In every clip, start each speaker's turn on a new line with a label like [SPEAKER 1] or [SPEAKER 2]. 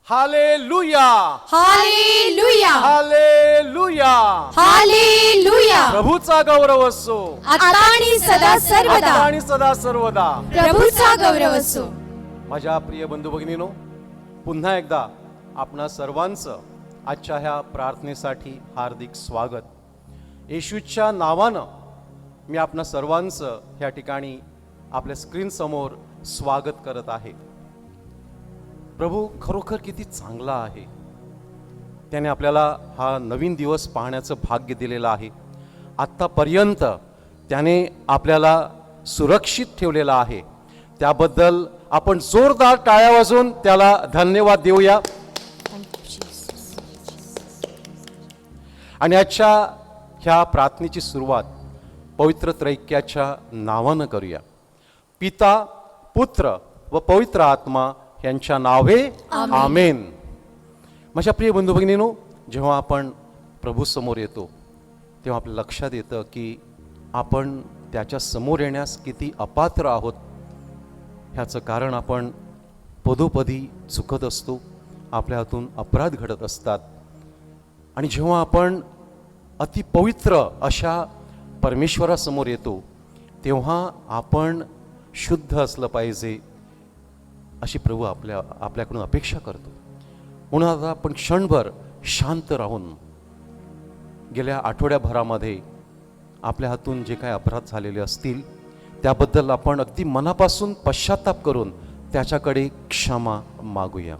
[SPEAKER 1] Hallelujah
[SPEAKER 2] hallelujah
[SPEAKER 1] hallelujah
[SPEAKER 2] hallelujah.
[SPEAKER 1] प्रभूचा गौरव असो
[SPEAKER 2] आता आणि सदा सर्वदा.
[SPEAKER 1] आणि सदा सर्वदा
[SPEAKER 2] प्रभूचा गौरव असो.
[SPEAKER 1] माझ्या प्रिय बंधू भगिनीनो, पुन्हा एकदा आपणा सर्वांचं आजच्या ह्या प्रार्थनेसाठी हार्दिक स्वागत. येशूच्या नावानं मी आपणा सर्वांचं ह्या ठिकाणी आपल्या स्क्रीन समोर स्वागत करत आहे. प्रभू खरोखर किती चांगला आहे. त्याने आपल्याला हा नवीन दिवस पाहण्याचं भाग्य दिलेलं आहे. आत्तापर्यंत त्याने आपल्याला सुरक्षित ठेवलेला आहे. त्याबद्दल आपण जोरदार टाळ्या वाजवून त्याला धन्यवाद देऊया. आणि आजच्या ह्या प्रार्थनेची सुरुवात पवित्र त्रैक्याच्या नावानं करूया. पिता, पुत्र व पवित्र आत्मा यांच्या नावे आमेन. माझ्या प्रिय बंधू भगिनीनो, जेव्हा आपण प्रभू समोर येतो तेव्हा आपल्या लक्षात येतं की आपण त्याच्या समोर येण्यास किती अपात्र आहोत. ह्याचं कारण आपण पदोपदी चुकत असतो, आपल्या हातून अपराध घडत असतात. आणि जेव्हा आपण अतिपवित्र अशा परमेश्वरासमोर येतो तेव्हा आपण शुद्ध असलं पाहिजे अशी प्रभू आपल्याकडून अपेक्षा करतो. म्हणून आता आपण क्षणभर शांत राहून गेल्या आठवड्याभरामध्ये आपल्या हातून जे काही अपराध झालेले असतील त्याबद्दल आपण अगदी मनापासून पश्चाताप करून त्याच्याकडे क्षमा मागूया.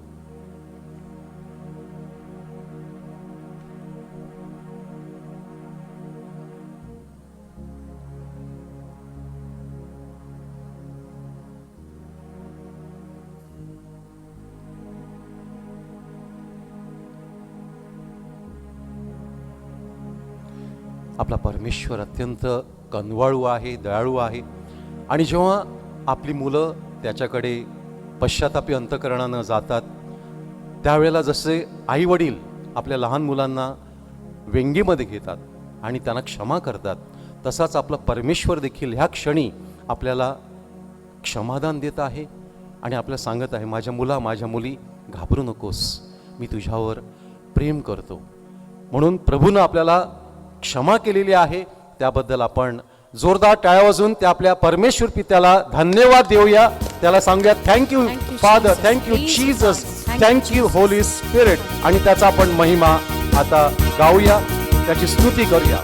[SPEAKER 1] आपला परमेश्वर अत्यंत कनवाळू आहे, दयाळू आहे. आणि जेव्हा आपली मुलं त्याच्याकडे पश्चातापी अंतःकरणानं जातात त्यावेळेला जसे आई वडील आपल्या लहान मुलांना व्यंगेमध्ये घेतात आणि त्यांना क्षमा करतात, तसाच आपला परमेश्वर देखील ह्या क्षणी आपल्याला क्षमादान देत आहे आणि आपल्याला सांगत आहे, माझ्या मुला, माझ्या मुली, घाबरू नकोस, मी तुझ्यावर प्रेम करतो. म्हणून प्रभूनं आपल्याला क्षमा केलेली आहे. त्याबद्दल आपण जोरदार टाळ्या वाजवून त्या आपल्या परमेश्वर पित्याला धन्यवाद देऊया. त्याला सांगूया, thank you father, thank you Jesus, thank you Holy spirit. आणि त्याचा आपण महिमा आता गाऊया, त्याची स्तुती करूया.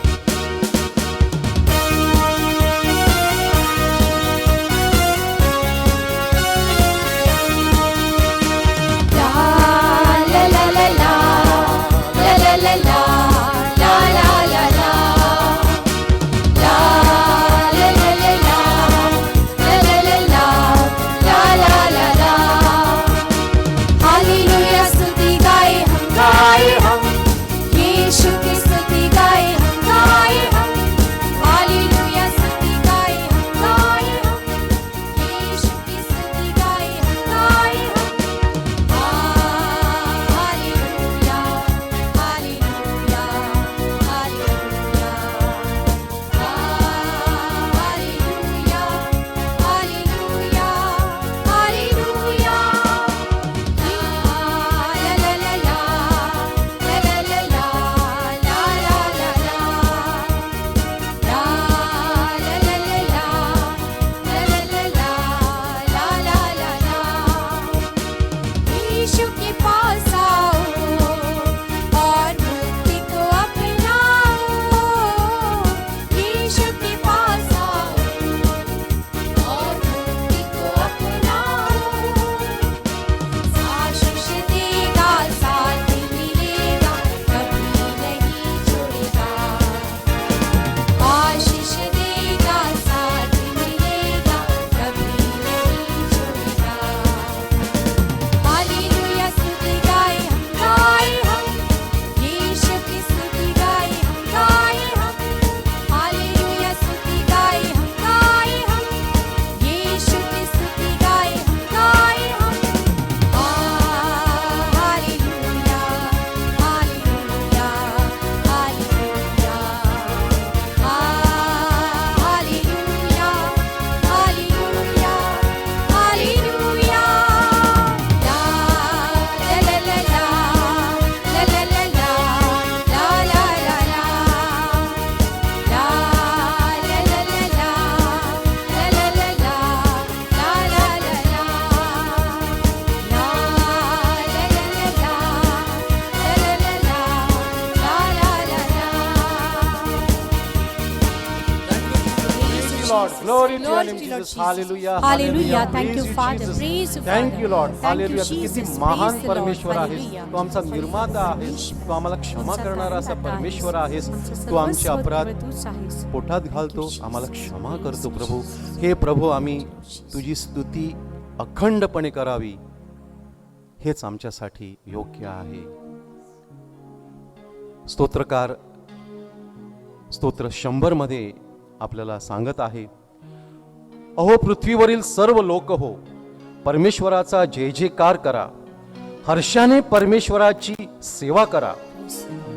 [SPEAKER 1] Lord.
[SPEAKER 2] Jesus.
[SPEAKER 1] Glory to your
[SPEAKER 2] Glory
[SPEAKER 1] name,
[SPEAKER 2] to Lord
[SPEAKER 1] Jesus.
[SPEAKER 2] Jesus.
[SPEAKER 1] Hallelujah.
[SPEAKER 2] Hallelujah. Thank
[SPEAKER 1] Praise
[SPEAKER 2] you, Father.
[SPEAKER 1] Jesus.
[SPEAKER 2] Praise you,
[SPEAKER 1] Thank
[SPEAKER 2] Father.
[SPEAKER 1] you, Lord.
[SPEAKER 2] Thank you,
[SPEAKER 1] Hallelujah. तू किती
[SPEAKER 2] Jesus.
[SPEAKER 1] महान
[SPEAKER 2] Praise the Lord.
[SPEAKER 1] परमेश्वर आहेस.
[SPEAKER 2] Hallelujah.
[SPEAKER 1] तू आमचा निर्माता आहेस. तू आम्हाला क्षमा करणारा असा परमेश्वर आहेस. तू आमचे अपराध पोटात घालतो, आम्हाला क्षमा करतो प्रभू. हे प्रभू, आम्ही तुझी स्तुती अखंडपणे करावी हेच आमच्यासाठी योग्य आहे. स्तोत्रकार स्तोत्र 100 मध्ये आपल्याला सांगत आहे, अहो पृथ्वीवरील सर्व लोक हो, परमेश्वराचा जय जयकार करा. हर्षाने परमेश्वराची सेवा करा.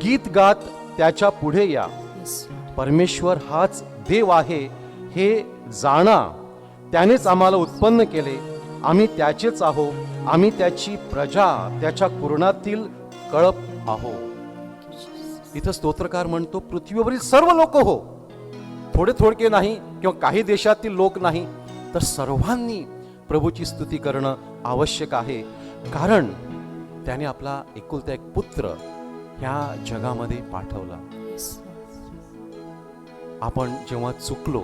[SPEAKER 1] गीत गात त्याच्या पुढे या. परमेश्वर हाच देव आहे हे जाणा. त्यानेच आम्हाला उत्पन्न केले. आम्ही त्याचेच आहो. आम्ही त्याची प्रजा, त्याच्या कुरणातील कळप आहो. इथं स्तोत्रकार म्हणतो, पृथ्वीवरील सर्व लोक हो, थोडे थोडके नाही किंवा काही देशातील लोक नाही, तर सर्वांनी प्रभूची स्तुती करणं आवश्यक आहे. कारण त्याने आपला एकुलता एक पुत्र ह्या जगामध्ये पाठवला. आपण जेव्हा चुकलो,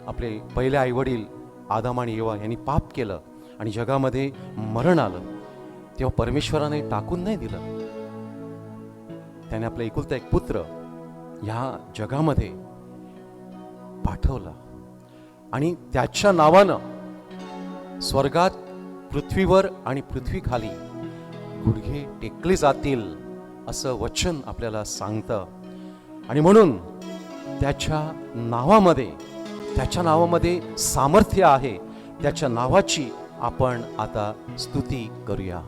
[SPEAKER 1] आपले पहिले आईवडील आदम आणि एवा यांनी पाप केलं आणि जगामध्ये मरण आलं, तेव्हा परमेश्वराने टाकून नाही दिलं. त्याने आपला एकुलता एक पुत्र ह्या जगामध्ये पाठवला आणि त्याच्या नावानं स्वर्गात, पृथ्वीवर आणि पृथ्वीखाली गुडघे टेकले जातील असं वचन आपल्याला सांगतं. आणि म्हणून त्याच्या नावामध्ये सामर्थ्य आहे. त्याच्या नावाची आपण आता स्तुती करूया.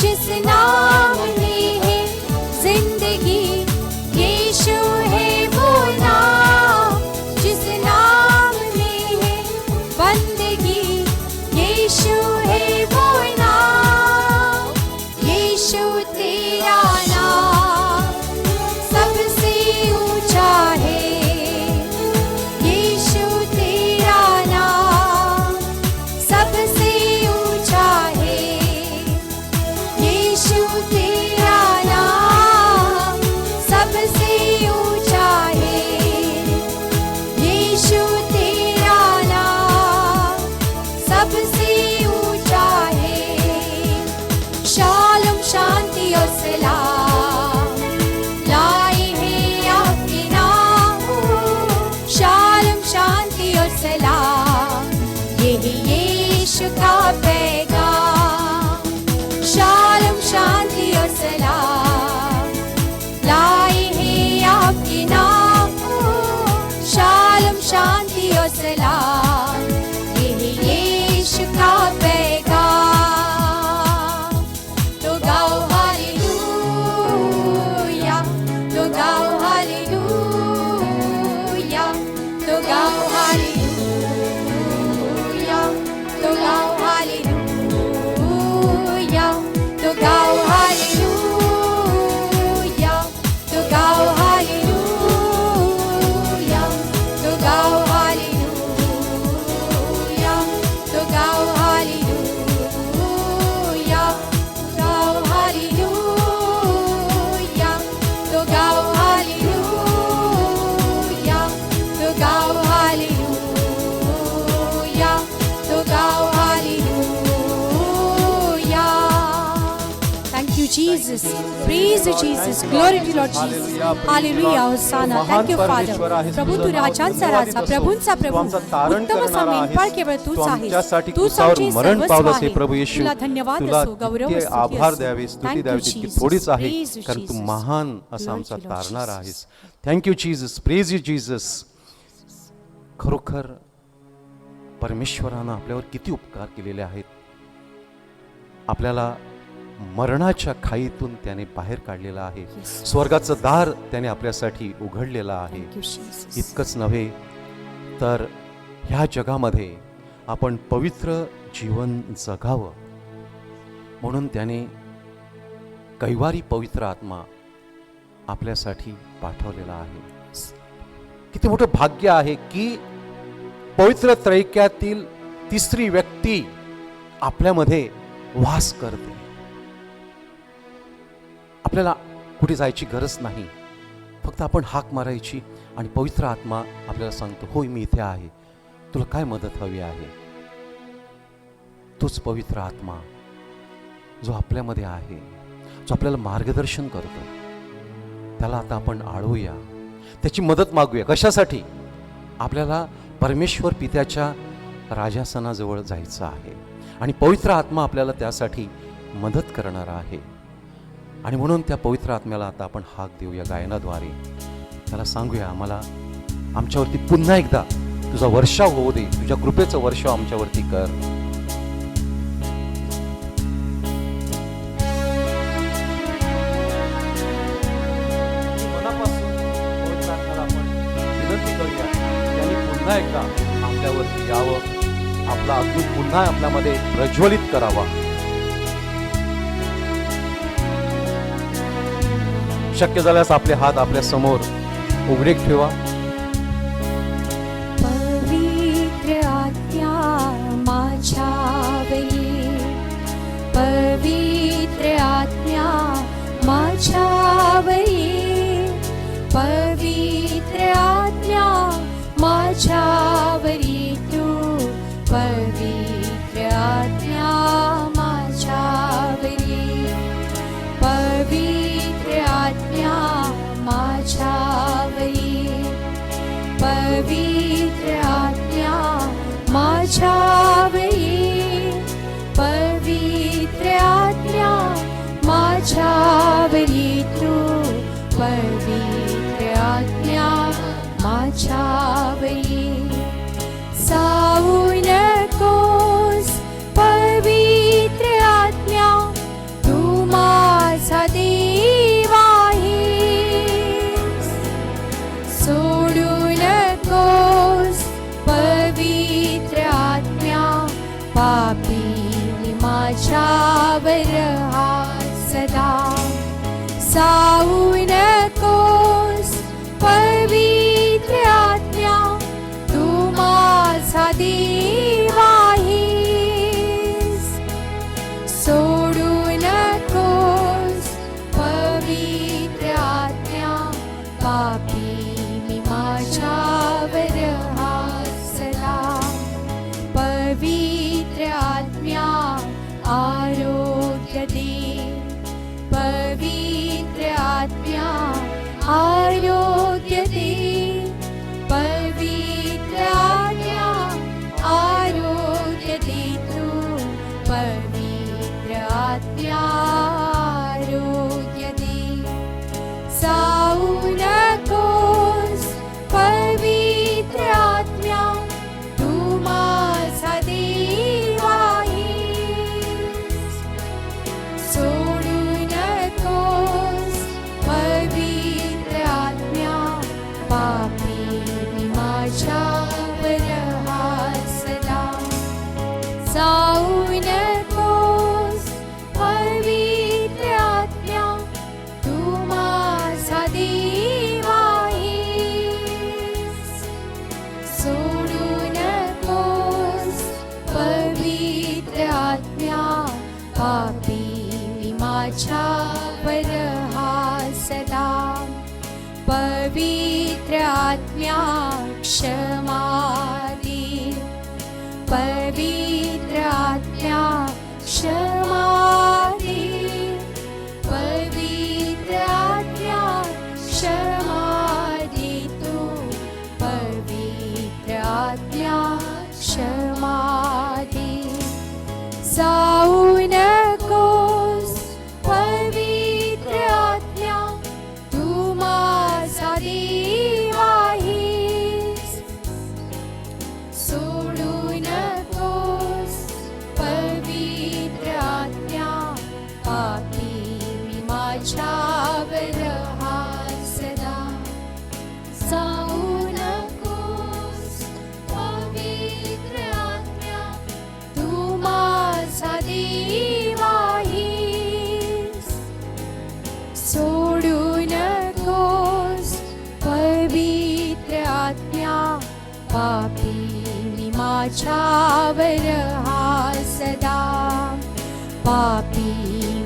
[SPEAKER 2] जिस नाम में है जिंदगी, यीशु है वो Jesus. Praise you, Jesus. Glory to Lord Jesus. Hallelujah. Hosanna. Thank you, Father. प्रभू तू राजांचा राजा, प्रभूंचा प्रभू, उत्तम असा मेंढपाळ केवळ तूच आहेस. तूच आमचे
[SPEAKER 1] मरण
[SPEAKER 2] सर्वस्व
[SPEAKER 1] पावलंस हे
[SPEAKER 2] आहे.
[SPEAKER 1] प्रभू येशू.
[SPEAKER 2] तुला धन्यवाद
[SPEAKER 1] तुला
[SPEAKER 2] असो, गौरव
[SPEAKER 1] इतके
[SPEAKER 2] असो,
[SPEAKER 1] आभार
[SPEAKER 2] असो.
[SPEAKER 1] द्यावे, स्तुती
[SPEAKER 2] Thank you,
[SPEAKER 1] द्यावी तितकी
[SPEAKER 2] Jesus.
[SPEAKER 1] थोडीच आहे,
[SPEAKER 2] Praise you,
[SPEAKER 1] कारण तू
[SPEAKER 2] Jesus.
[SPEAKER 1] महान असा
[SPEAKER 2] Glory
[SPEAKER 1] आमचा
[SPEAKER 2] to Lord
[SPEAKER 1] तारणार
[SPEAKER 2] Jesus.
[SPEAKER 1] आहेस. Thank you Jesus. Praise you Jesus. खरोखर परमेश्वरानं आपल्यावर किती उपकार केलेले आहेत. आपल्याला मरणाच्या खाईतून त्याने बाहेर काढलेलं आहे. स्वर्गाचं दार त्याने आपल्यासाठी उघडलेलं आहे.
[SPEAKER 2] Thank you, Jesus.
[SPEAKER 1] इतकंच नव्हे तर ह्या जगामध्ये आपण पवित्र जीवन जगावं म्हणून त्याने कैवारी पवित्र आत्मा आपल्यासाठी पाठवलेला आहे. किती मोठं भाग्य आहे की पवित्र त्रैक्यातील तिसरी व्यक्ती आपल्यामध्ये वास करते. आपल्याला कुठे जायची गरज नाही, फक्त आपण हाक मारायची आणि पवित्र आत्मा आपल्याला सांगतो, होय मी इथे आहे, तुला काय मदत हवी आहे. तोच पवित्र आत्मा जो आपल्यामध्ये आहे, जो आपल्याला मार्गदर्शन करतो, त्याला आता आपण आळूया, त्याची मदत मागूया. कशासाठी? आपल्याला परमेश्वर पित्याच्या राजासनाजवळ जायचं आहे आणि पवित्र आत्मा आपल्याला त्यासाठी मदत करणार आहे. आणि म्हणून त्या पवित्र आत्म्याला आता आपण हाक देऊया गायनाद्वारे. त्याला सांगूया, आम्हाला आमच्यावरती पुन्हा एकदा तुझा वर्षाव होऊ दे, तुझ्या कृपेचं वर्षाव आमच्यावरती कर. मनापासून पवित्र आत्म्याला आपण विनंती करूया, त्यांनी पुन्हा एकदा आपल्यावरती यावं, आपला अग्नी पुन्हा आपल्यामध्ये प्रज्वलित करावा. शक्य झाल्यास आपले हात आपल्या समोर उघडे ठेवा.
[SPEAKER 2] पवित्र आत्म्या माझ्यावरी, पवित्र आत्म्या माझ्यावरी, पवित्र आत्म्या माझ्यावरी, तू पवित्र आत्म्या माझ्यावरी, पवित्र आत्म्या माझ्यावरी, पवित्र आत्म्या माझ्यावरी, पवित्र आत्म्या माझ्यावरी, तू पवित्र आत्म्या माझ्यावरी. जाऊ नकोस पवित्र आत्म्या, तू माझा देव आहेस. सोडू नकोस पवित्र आत्म्या, पापी माझ्यावर हात सदा. जाऊ नकोस पवित्र आत्म्या, तू माझा देव आहेस. सोडू नकोस पवित्र आत्म्या, पापी मी माझ्यावर हात सदा. पवित्र आत्म्या आरोग्य दे, पवित्र आत्म्या आरोग्य दे, पवित्र आत्म्या आरोग्य दे, तू पवित्र आत्म्या आरोग्य दे. जाऊ नकोस पवित्र आत्म्या, तू माझा देव आहेस. सोडू नकोस पवित्र आत्म्या, पापी मी माझ्यावर हात सदा. जाऊ नकोस पवित्र आत्म्या, तू माझा देव आहेस. सोडू नकोस पवित्र आत्म्या, पापी मी माझ्यावर हात सदा. पवित्र आत्म्या क्षमा दे, पवित्र आत्म्या क्षमा दे, जाऊ नकोस पवित्र आत्म्या तू माझा देव आहेस सोडू नकोस पवित्र आत्म्या पापी मी माझ्यावर हात सदा जाऊ नकोस पवित्र आत्म्या तू माझा देव आहेस सोडू नकोस पवित्र आत्म्या पापी मी माझ्यावर हात सदा पापी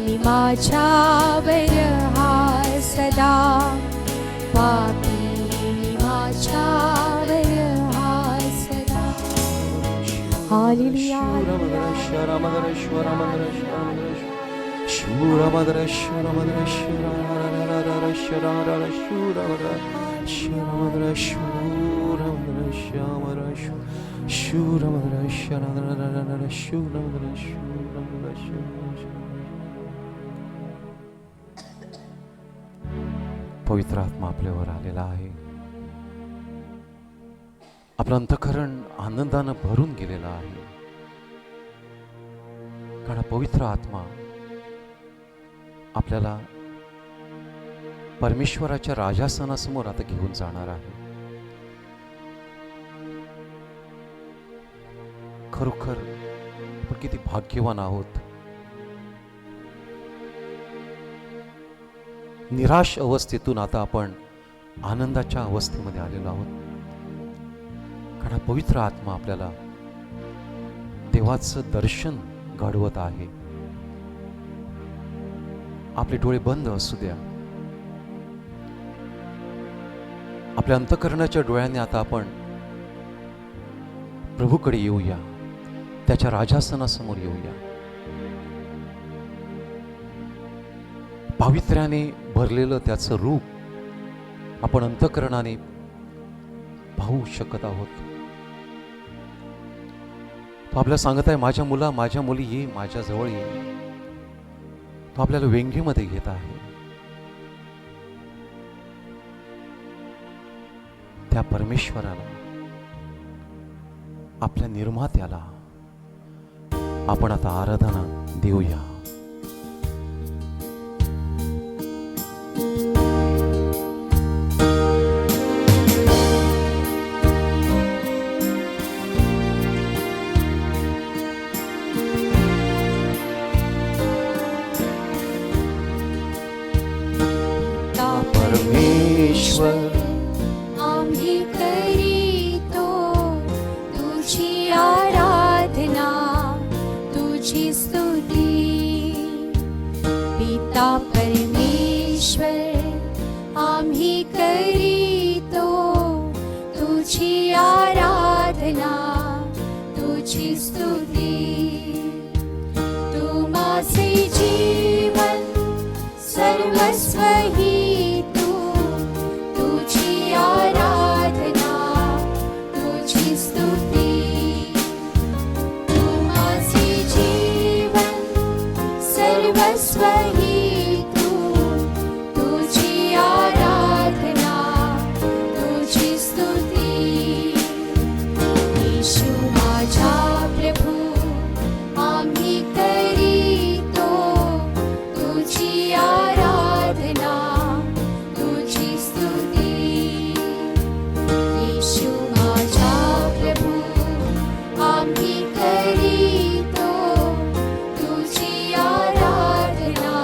[SPEAKER 2] मी माझ्यावर हात सदा पापी मी माझ्यावर हात सदा हालेलुया
[SPEAKER 1] पवित्र आत्मा आपल्यावर आलेला आहे. आपलं अंतःकरण आनंदानं भरून गेलेलं आहे. कारण पवित्र आत्मा आपल्याला परमेश्वराच्या राजासनासमोर आता घेऊन जाणार आहे. खरोखर आपण किती भाग्यवान आहोत. निराश अवस्थेतून आता आपण आनंदाच्या अवस्थेमध्ये आलेलो आहोत. कारण हा पवित्र आत्मा आपल्याला देवाचं दर्शन घडवत आहे. आपले डोळे बंद असू द्या. आपल्या अंतःकरणाच्या डोळ्याने आता आपण प्रभूकडे येऊया. त्याच्या राजासनासमोर येऊया. पावित्र्याने भरलेलं त्याचं रूप आपण अंतःकरणाने पाहू शकत आहोत. तो आपल्याला सांगत आहे, माझ्या मुला माझ्या मुली ये, माझ्या जवळ ये. तो आपल्याला व्यंगीमध्ये घेत आहे. त्या परमेश्वराला, आपल्या निर्मात्याला आपण आता आराधना देऊया. परमेश्वर
[SPEAKER 2] आम्ही करीतो तुझी आराधना तुझी स्तुती. पिता परमेश्वर आम्ही करीतो तुझी आराधना तुझी स्तुती. तू माझे जीवन सर्वस्व ही आराधना तुझी स्तुती. तू माझे जीवन सर्वस्व ही तुझी आराधना तुझी स्तुती. येशू माझा प्रभू आम्ही करीतो तुझी आराधना तुझी स्तुती. येशू माझा प्रभू आम्ही करीतो तुझी आराधना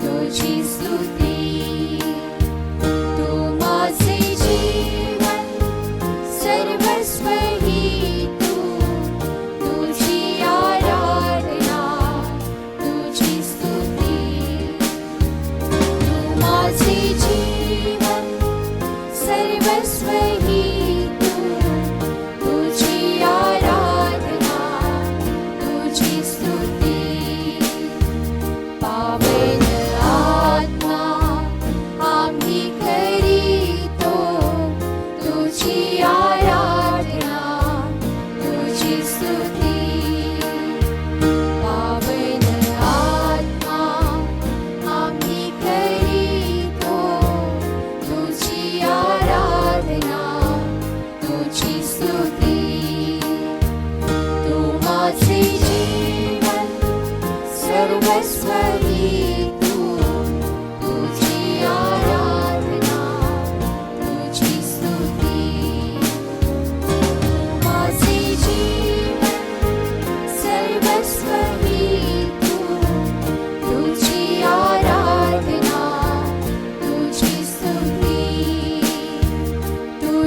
[SPEAKER 2] तुझी स्तुती. तू माझे जीवन सर्वस्व ही तुझी आराधना तुझी स्तुती. तू माझे जीवन सर्वस्व ही तुझी आराधना तुझी स्तुती. पावन आत्मा आम्ही करीतो तुझी आराधना तुझी स्तुती.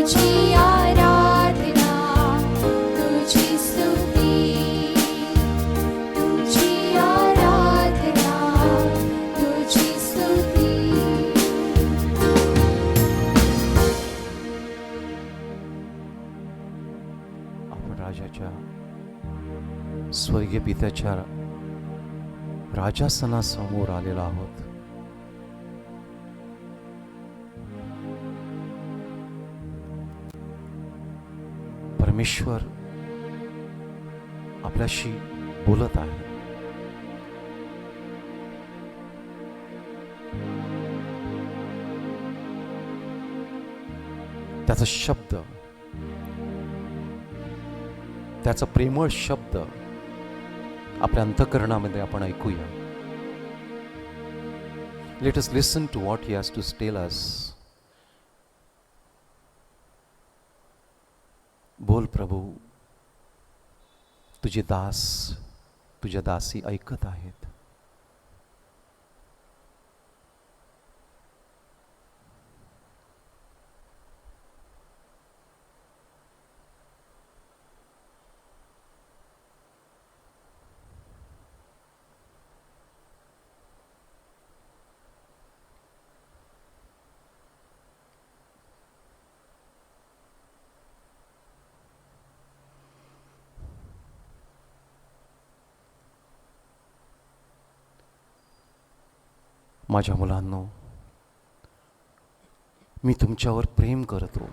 [SPEAKER 2] तुझी आराधना, तुझी स्तुती, तुझी आराधना, तुझी स्तुती.
[SPEAKER 1] आपण राजाच्या स्वर्गीय पित्याच्या राजासनासमोर आलेलो आहोत. परमेश्वर आपल्याशी बोलत आहे. त्याचा शब्द, त्याचा प्रेमळ शब्द आपल्या अंतःकरणामध्ये आपण ऐकूया. Let us listen to what he has to tell us. बोल प्रभू, तुझे दास, तुझ्या दासी ऐकत आहेत. माझ्या मुलांनो, मी तुमच्यावर प्रेम करतो.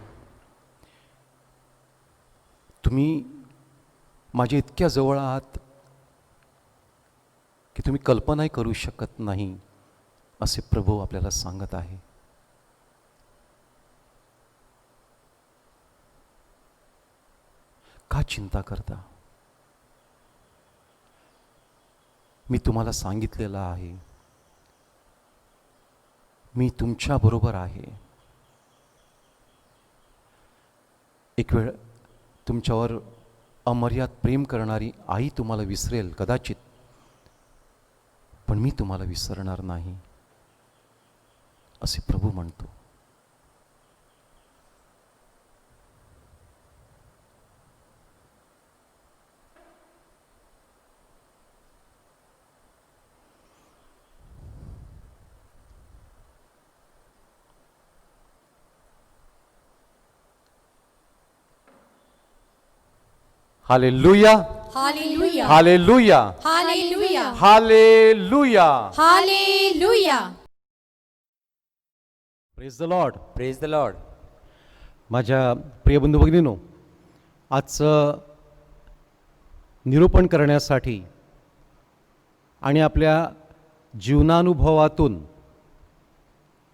[SPEAKER 1] तुम्ही माझ्या इतक्या जवळ आहात की तुम्ही कल्पनाही करू शकत नाही, असे प्रभू आपल्याला सांगत आहे. का चिंता करता? मी तुम्हाला सांगितलेलं आहे, मी तुमच्या बरोबर आहे. एक वेळ तुमच्यावर अमर्याद प्रेम करणारी आई तुम्हाला विसरेल कदाचित, पण मी तुम्हाला विसरणार नाही, असे प्रभू म्हणतो. Hallelujah,
[SPEAKER 2] hallelujah,
[SPEAKER 1] hallelujah,
[SPEAKER 2] hallelujah,
[SPEAKER 1] hallelujah.
[SPEAKER 2] Hallelujah.
[SPEAKER 1] Praise the Lord.
[SPEAKER 3] Praise the Lord.
[SPEAKER 1] माझ्या प्रिय बंधू भगिनींनो, आजचं निरूपण करण्यासाठी आणि आपल्या जीवनानुभवातून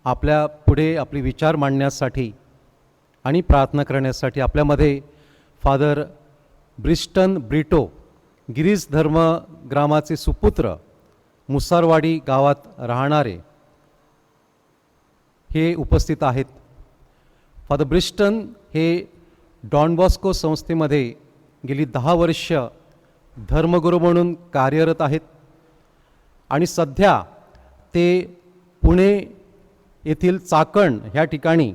[SPEAKER 1] आपल्या पुढे आपले विचार मांडण्यासाठी आणि प्रार्थना करण्यासाठी आपल्यामध्ये फादर ब्रिस्टन ब्रिटो, गिरीश धर्म ग्रामाचे सुपुत्र, मुसारवाडी गावात राहणारे, हे उपस्थित आहेत. फादर ब्रिस्टन हे डॉन बॉस्को संस्थेमध्ये गेली 10 वर्ष धर्मगुरू म्हणून कार्यरत आहेत आणि सध्या ते पुणे येथील चाकण ह्या ठिकाणी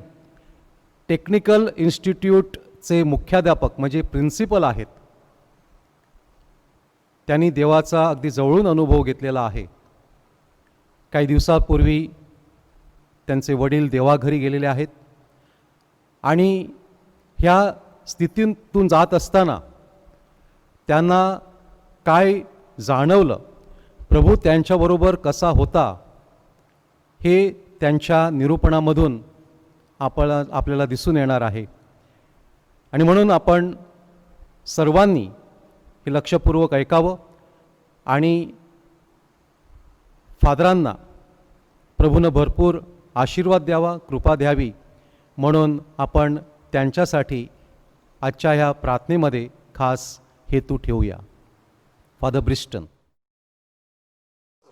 [SPEAKER 1] टेक्निकल इन्स्टिट्यूटचे मुख्याध्यापक म्हणजे प्रिन्सिपल आहेत. त्यांनी देवाचा अगदी जवळून अनुभव घेतलेला आहे. काही दिवसापूर्वी त्यांचे वडील देवाघरी गेलेले आहेत आणि ह्या स्थितीतून जात असताना त्यांना काय जाणवलं, प्रभू त्यांच्याबरोबर कसा होता, हे त्यांच्या निरूपणामधून आपल्याला दिसून येणार आहे. आणि म्हणून आपण सर्वांनी हे लक्षपूर्वक ऐकावं आणि फादरांना प्रभूनं भरपूर आशीर्वाद द्यावा, कृपा द्यावी, म्हणून आपण त्यांच्यासाठी आजच्या ह्या प्रार्थनेमध्ये खास हेतू ठेवूया. फादर ब्रिस्टन.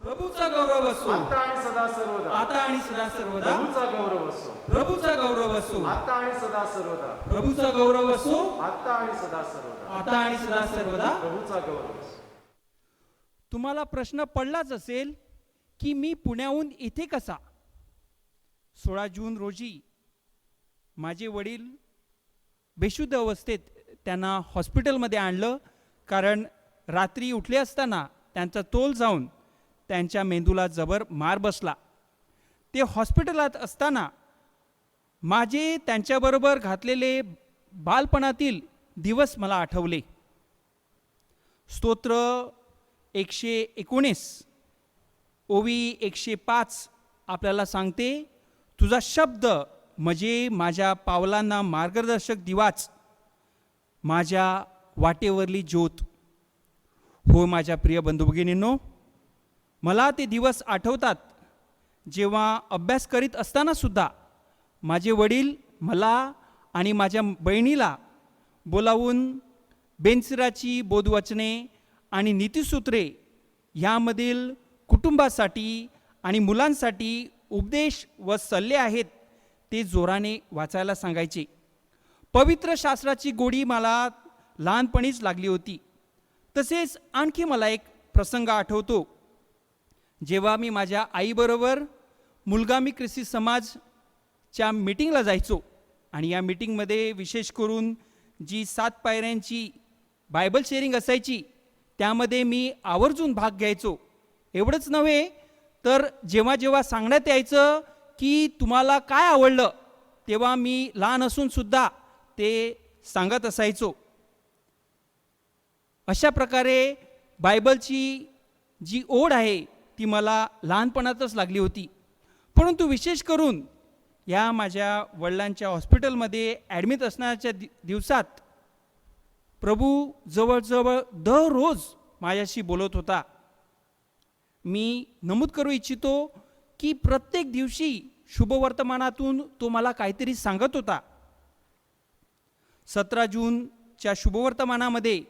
[SPEAKER 4] प्रभूचा गौरव असो
[SPEAKER 5] आता आणि सदा सर्वदा.
[SPEAKER 4] आता आणि सदा सर्वदा.
[SPEAKER 5] प्रभूचा गौरव असो
[SPEAKER 4] प्रभूचा गौरव असो
[SPEAKER 5] आता आणि सदा सर्वदा.
[SPEAKER 4] प्रभूचा गौरव असो
[SPEAKER 5] आता आणि सदा सर्वदा.
[SPEAKER 4] आता आणि सदा सर्वदा.
[SPEAKER 5] प्रभूचा गौरव असो.
[SPEAKER 4] तुम्हाला प्रश्न पडलाच असेल की मी पुण्याहून इथे कसा. 16 जून रोजी माझे वडील बेशुद्ध अवस्थेत त्यांना हॉस्पिटलमध्ये आणलं, कारण रात्री उठले असताना त्यांचा तोल जाऊन त्यांच्या मेंदूला जबर मार बसला. ते हॉस्पिटलात असताना माझे त्यांच्याबरोबर घातलेले बालपणातील दिवस मला आठवले. स्तोत्र 119 ओवी 105 आपल्याला सांगते, तुझा शब्द म्हणजे माझ्या पावलांना मार्गदर्शक दिवाच, माझ्या वाटेवरली ज्योत. हो माझ्या प्रिय बंधू भगिनींनो, मला ते दिवस आठवतात जेव्हा अभ्यास करीत असताना सुद्धा माझे वडील मला आणि माझ्या बहिणीला बोलावून बेनसिराची बोधवचने आणि नीतिसूत्रे ह्यामधील कुटुंबासाठी आणि मुलांसाठी उपदेश व सल्ले आहेत ते जोराने वाचायला सांगायचे. पवित्र शास्त्राची गोडी मला लहानपणीच लागली होती. तसेच आणखी मला एक प्रसंग आठवतो, जेव्हा मी माझ्या आईबरोबर मुलगामी ख्रिस्ती समाजच्या मीटिंगला जायचो आणि या मीटिंगमध्ये विशेष करून जी 7 पायऱ्यांची बायबल शेअरिंग असायची त्यामध्ये मी आवर्जून भाग घ्यायचो. एवढंच नव्हे तर जेव्हा जेव्हा सांगण्यात यायचं की तुम्हाला काय आवडलं, तेव्हा मी लहान असून सुद्धा ते सांगत असायचो. अशा प्रकारे बायबलची जी ओढ आहे ती मला लहानपणातच लागली होती. परंतु विशेष करून या माझ्या वडिलांच्या हॉस्पिटलमध्ये ॲडमिट असण्याच्या दिवसात प्रभू जवळजवळ दररोज माझ्याशी बोलत होता. मी नमूद करू इच्छितो की प्रत्येक दिवशी शुभवर्तमानातून तो मला काहीतरी सांगत होता. 17 जूनच्या शुभवर्तमानामध्ये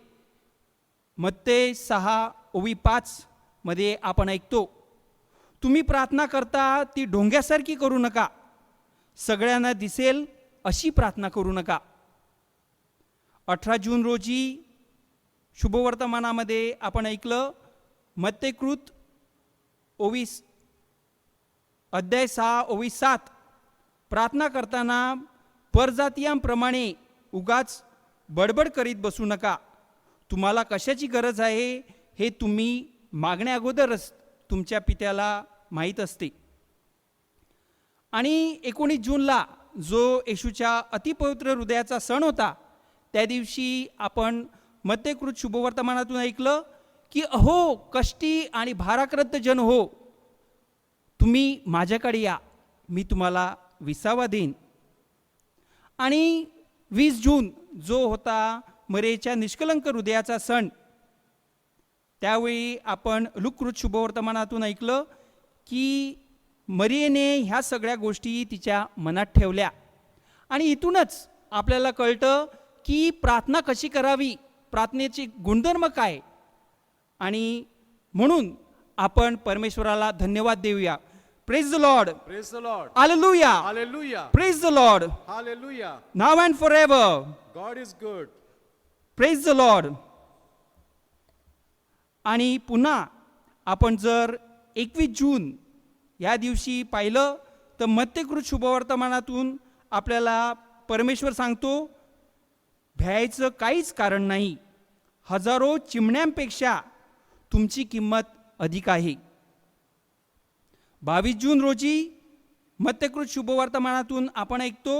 [SPEAKER 4] मत्ते 6 ओवी 5 मध्ये आपण ऐकतो, तुम्ही प्रार्थना करता ती ढोंग्यासारखी करू नका, सगळ्यांना दिसेल अशी प्रार्थना करू नका. 18 जून रोजी शुभवर्तमानामध्ये आपण ऐकलं, मत्तेकृत अध्याय 6 ओवी 7, प्रार्थना करताना परजातीयांप्रमाणे उगाच बडबड करीत बसू नका, तुम्हाला कशाची गरज आहे हे तुम्ही मागण्या अगोदरच तुमच्या पित्याला माहीत असते. आणि 19 जूनला जो येशूच्या अतिपवित्र हृदयाचा सण होता, त्या दिवशी आपण मत्तेकृत शुभवर्तमानातून ऐकलं की अहो कष्टी आणि भाराक्रांत जन हो, तुम्ही माझ्याकडे या, मी तुम्हाला विसावा देईन. आणि 20 जून जो होता मरेच्या निष्कलंक हृदयाचा सण, त्यावेळी आपण लूककृत शुभवर्तमानातून ऐकलं की मरियेने ह्या सगळ्या गोष्टी तिच्या मनात ठेवल्या. आणि इथूनच आपल्याला कळतं की प्रार्थना कशी करावी, प्रार्थनेची गुणधर्म काय. आणि म्हणून आपण परमेश्वराला धन्यवाद देऊया. Praise the Lord.
[SPEAKER 5] Praise the Lord.
[SPEAKER 4] Hallelujah.
[SPEAKER 5] Hallelujah.
[SPEAKER 4] Praise the Lord.
[SPEAKER 5] Hallelujah.
[SPEAKER 4] Now and for ever.
[SPEAKER 5] God is good.
[SPEAKER 4] Praise the Lord. आणि पुन्हा आपण जर 21 जून या दिवशी पाहिलं तर मत्तेकृत शुभवर्तमानातून आपल्याला परमेश्वर सांगतो, भ्यायचं काहीच कारण नाही, हजारो चिमण्यांपेक्षा तुमची किंमत अधिक आहे. 22 जून रोजी मत्तेकृत शुभवर्तमानातून आपण ऐकतो,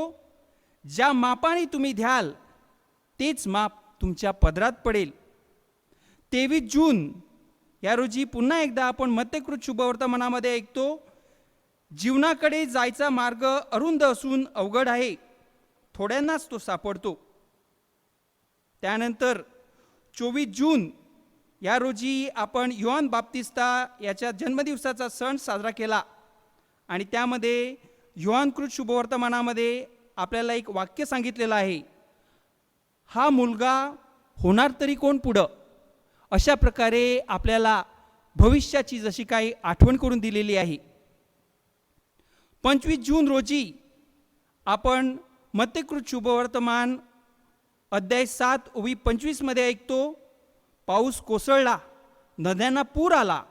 [SPEAKER 4] ज्या मापाने तुम्ही द्याल तेच माप तुमच्या पदरात पडेल. 23 जून या रोजी पुन्हा एकदा आपण मत्तेकृत शुभवर्तमानामध्ये ऐकतो, जीवनाकडे जायचा मार्ग अरुंद असून अवघड आहे, थोड्यांनाच तो सापडतो. त्यानंतर 24 जून या रोजी आपण योहान बाप्तिस्ता याच्या जन्मदिवसाचा सण साजरा केला. आणि त्यामध्ये योहानकृत शुभवर्तमानामध्ये आपल्याला एक वाक्य सांगितलेलं आहे, हा मुलगा होणार तरी कोण पुढं. अशा प्रकारे आपल्याला भविष्याची जशी काही आठवण करून दिलेली आहे. 25 जून रोजी आपण मत्तेकृत शुभवर्तमान अध्याय 7 ओवी 25 मध्ये ऐकतो, पाऊस कोसळला, नद्यांना पूर आला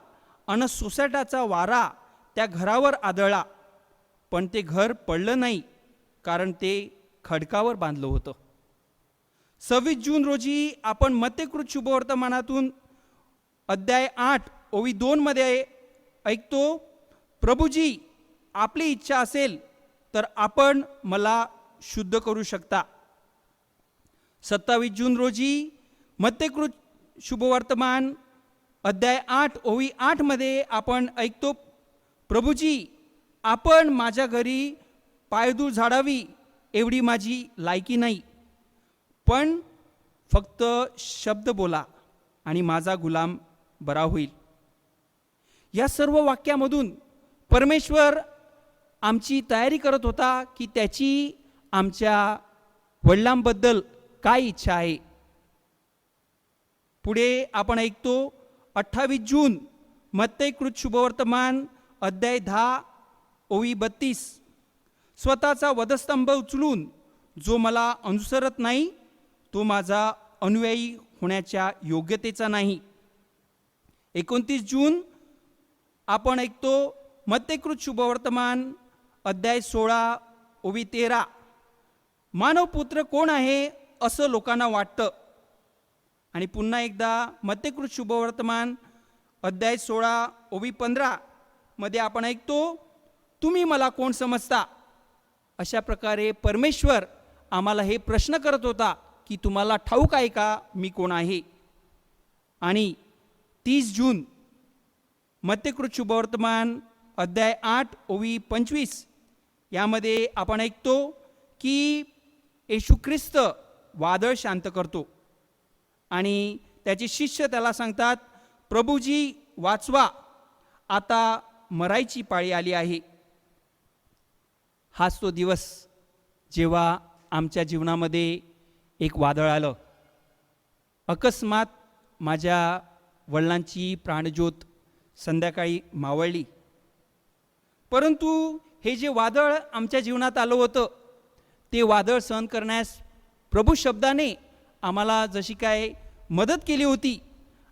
[SPEAKER 4] अन सोसाट्याचा वारा त्या घरावर आदळला, पण ते घर पडलं नाही, कारण ते खडकावर बांधलं होतं. 26 जून रोजी आपण मत्तेकृत शुभवर्तमानातून अध्याय 8 ओवी 2 मध्ये ऐकतो, प्रभूजी आपली इच्छा असेल तर आपण मला शुद्ध करू शकता. 27 जून रोजी मत्तेकृत शुभवर्तमान अध्याय 8 ओवी 8 मध्ये आपण ऐकतो, प्रभूजी आपण माझ्या घरी पायधूळ झाडावी एवढी माझी लायकी नाही, पण फक्त शब्द बोला आणि माझा गुलाम बरा होईल. या सर्व वाक्यामधून परमेश्वर आमची तयारी करत होता की त्याची आमच्या वडिलांबद्दल काय इच्छा आहे. पुढे आपण ऐकतो 28 जून मत्तेकृत शुभवर्तमान अध्याय 10 ओवी 32, स्वतःचा वधस्तंभ उचलून जो मला अनुसरत नाही तो माझा अनुयायी होण्याच्या योग्यतेचा नाही. 29 जून आपण ऐकतो मत्तेकृत शुभवर्तमान अध्याय 16 ओवी 13, मानवपुत्र कोण आहे असं लोकांना वाटतं. आणि पुन्हा एकदा मत्तेकृत शुभवर्तमान अध्याय 16 ओवी 15 मध्ये आपण ऐकतो, तुम्ही मला कोण समजता. अशा प्रकारे परमेश्वर आम्हाला हे प्रश्न करत होता की तुम्हाला ठाऊक आहे का मी कोण आहे. आणि 30 जून मत्तेकृत शुभवर्तमान अध्याय 8 ओवी 25 यामध्ये आपण ऐकतो की येशू ख्रिस्त वादळ शांत करतो आणि त्याचे शिष्य त्याला सांगतात, प्रभूजी वाचवा, आता मरायची पाळी आली आहे. हाच तो दिवस जेव्हा आमच्या जीवनामध्ये एक वादळ आलं. अकस्मात माझ्या वडिलांची प्राणज्योत संध्याकाळी मावळली. परंतु हे जे वादळ आमच्या जीवनात आलं होतं ते वादळ सहन करण्यास प्रभू शब्दाने आम्हाला जशी काय मदत केली होती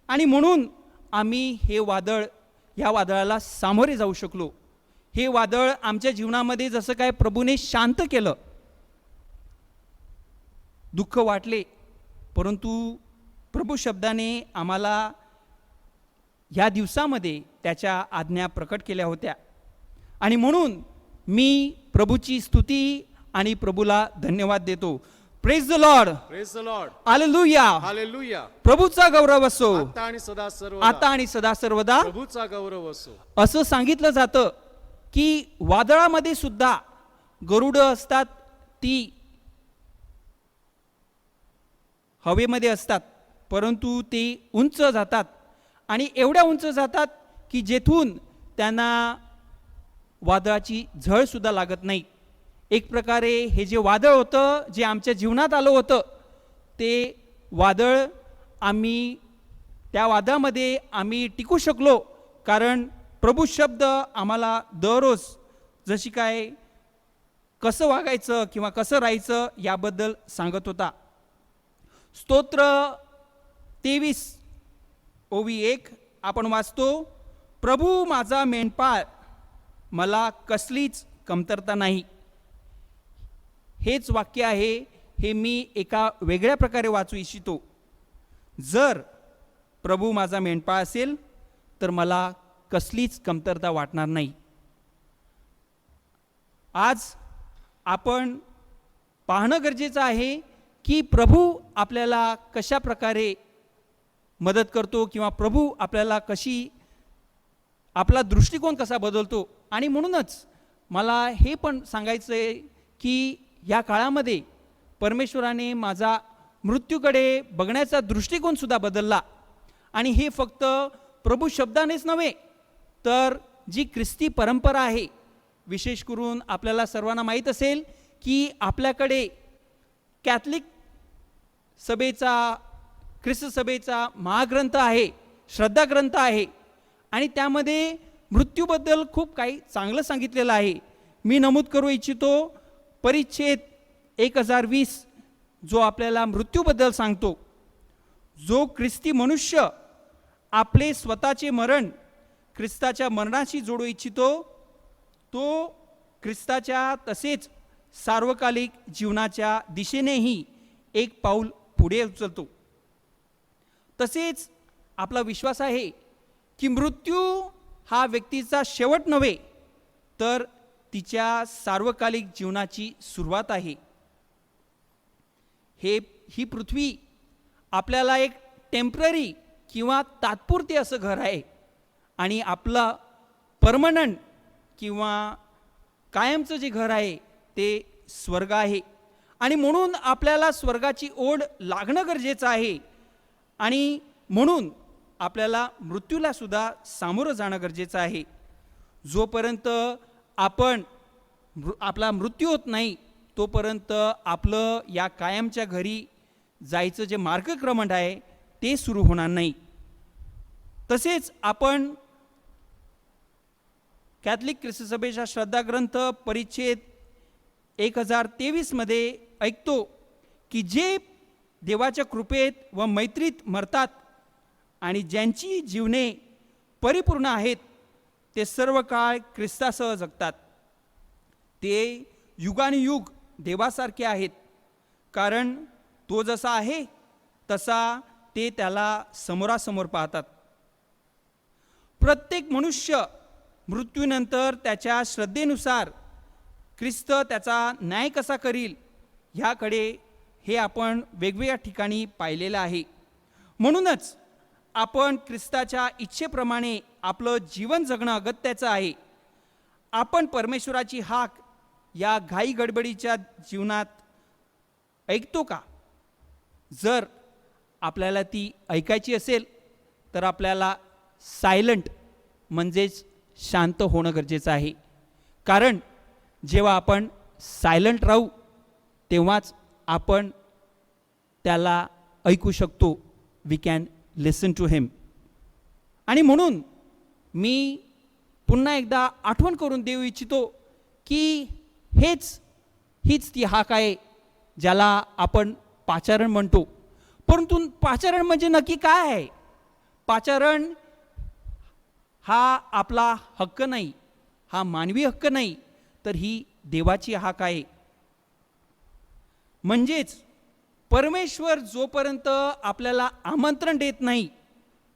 [SPEAKER 4] आणि म्हणून आम्ही या वादळाला सामोरे जाऊ शकलो. हे वादळ आमच्या जीवनामध्ये जसं काय प्रभूने शांत केलं. दुःख वाटले, परंतु प्रभू शब्दाने आम्हाला या दिवसामध्ये त्याच्या आज्ञा प्रकट केल्या होत्या. आणि म्हणून मी प्रभूची स्तुती आणि प्रभूला धन्यवाद देतो. Praise the Lord.
[SPEAKER 5] Praise the Lord.
[SPEAKER 4] Hallelujah.
[SPEAKER 5] Hallelujah.
[SPEAKER 4] प्रभूचा गौरव असो
[SPEAKER 5] आता आणि सदा सर्व
[SPEAKER 4] आता आणि सदा सर्वदा.
[SPEAKER 5] प्रभूचा गौरव असो.
[SPEAKER 4] असं सांगितलं जातं की वादळामध्ये सुद्धा गरुडं असतात, ती हवेमध्ये असतात, परंतु ते उंच जातात आणि एवढ्या उंच जातात की जेथून त्यांना वादळाची झळ सुद्धा लागत नाही. एक प्रकारे हे जे वादळ होतं, जे आमच्या जीवनात आलं होतं, ते वादळ त्या वादळामध्ये आम्ही टिकू शकलो, कारण प्रभू शब्द आम्हाला दररोज जशी काय कसं वागायचं किंवा कसं राहायचं याबद्दल सांगत होता. स्तोत्र 23 ओवी 1 आपण वाचतो, प्रभू माझा मेंढपाळ, मला कसलीच कमतरता नाही. हेच वाक्य आहे, हे मी एका वेगळ्या प्रकारे वाचू इच्छितो. जर प्रभू माझा मेंढपाळ असेल तर मला कसलीच कमतरता वाटणार नाही. आज आपण पाहणं गरजेचं आहे की प्रभू आपल्याला कशा प्रकारे मदत करतो किंवा प्रभू आपल्याला आपला दृष्टिकोन कसा बदलतो. आणि म्हणूनच मला हे पण सांगायचं आहे की या काळामध्ये परमेश्वराने माझा मृत्यूकडे बघण्याचा दृष्टिकोनसुद्धा बदलला. आणि हे फक्त प्रभू शब्दानेच नव्हे, तर जी ख्रिस्ती परंपरा आहे, विशेष करून आपल्याला सर्वांना माहीत असेल की आपल्याकडे कॅथलिक सभेचा, ख्रिस्त सभेचा महाग्रंथ आहे, श्रद्धा ग्रंथ आहे, आणि त्यामध्ये मृत्यूबद्दल खूप काही चांगलं सांगितलेलं आहे. मी नमूद करू इच्छितो परिच्छेद 1020 जो आपल्याला मृत्यूबद्दल सांगतो. जो ख्रिस्ती मनुष्य आपले स्वतःचे मरण ख्रिस्ताच्या मरणाशी जोडू इच्छितो, तो ख्रिस्ताच्या तसेच सार्वकालिक जीवनाच्या दिशेनेही एक पाऊल पुढे उचलतो. तसेच आपला विश्वास आहे की मृत्यू हा व्यक्तीचा शेवट नव्हे, तर तिच्या सार्वकालिक जीवनाची सुरुवात आहे. ही पृथ्वी आपल्याला एक टेम्पररी किंवा तात्पुरते असं घर आहे, आणि आपलं परमनंट किंवा कायमचं जे घर आहे ते स्वर्ग आहे. आणि म्हणून आपल्याला स्वर्गाची ओढ लागणं गरजेचं आहे, आणि म्हणून आपल्याला मृत्यूला सुद्धा सामोरं जाणं गरजेचं आहे. जोपर्यंत आपला मृत्यू होत नाही तोपर्यंत आपलं या कायमच्या घरी जायचं जे मार्गक्रमण आहे ते सुरू होणार नाही. तसेच आपण कॅथलिक ख्रिस्त सभेच्या श्रद्धाग्रंथ परिच्छेद 1023 मध्ये ऐकतो की जे देवाच्या कृपेत व मैत्रीत मरतात आणि ज्यांची जीवने परिपूर्ण आहेत ते सर्व काळ ख्रिस्तासह जगतात. ते युगानुयुग देवासारखे आहेत, कारण तो जसा आहे तसा ते त्याला समोरासमोर पाहतात. प्रत्येक मनुष्य मृत्यूनंतर त्याच्या श्रद्धेनुसार ख्रिस्त त्याचा न्याय कसा करील ह्याकडे हे आपण वेगवेगळ्या ठिकाणी पाहिलेलं आहे. म्हणूनच आपण ख्रिस्ताच्या इच्छेप्रमाणे आपलं जीवन जगणं अगत्याचं आहे. आपण परमेश्वराची हाक या घाई गडबडीच्या जीवनात ऐकतो का? जर आपल्याला ती ऐकायची असेल तर आपल्याला सायलंट म्हणजेच शांत होणं गरजेचं आहे. कारण जेव्हा आपण सायलंट राहू तेव्हाच आपण त्याला ऐकू शकतो. वी कॅन लिसन टू हिम. आणि म्हणून मी पुन्हा एकदा आठवण करून देऊ इच्छितो की हीच ती हाक आहे ज्याला आपण पाचारण म्हणतो. परंतु पाचारण म्हणजे नक्की काय आहे? पाचारण हा आपला हक्क नाही, हा मानवी हक्क नाही, तर ही देवाची हाक आहे. म्हणजेच परमेश्वर जोपर्यंत आपल्याला आमंत्रण देत नाही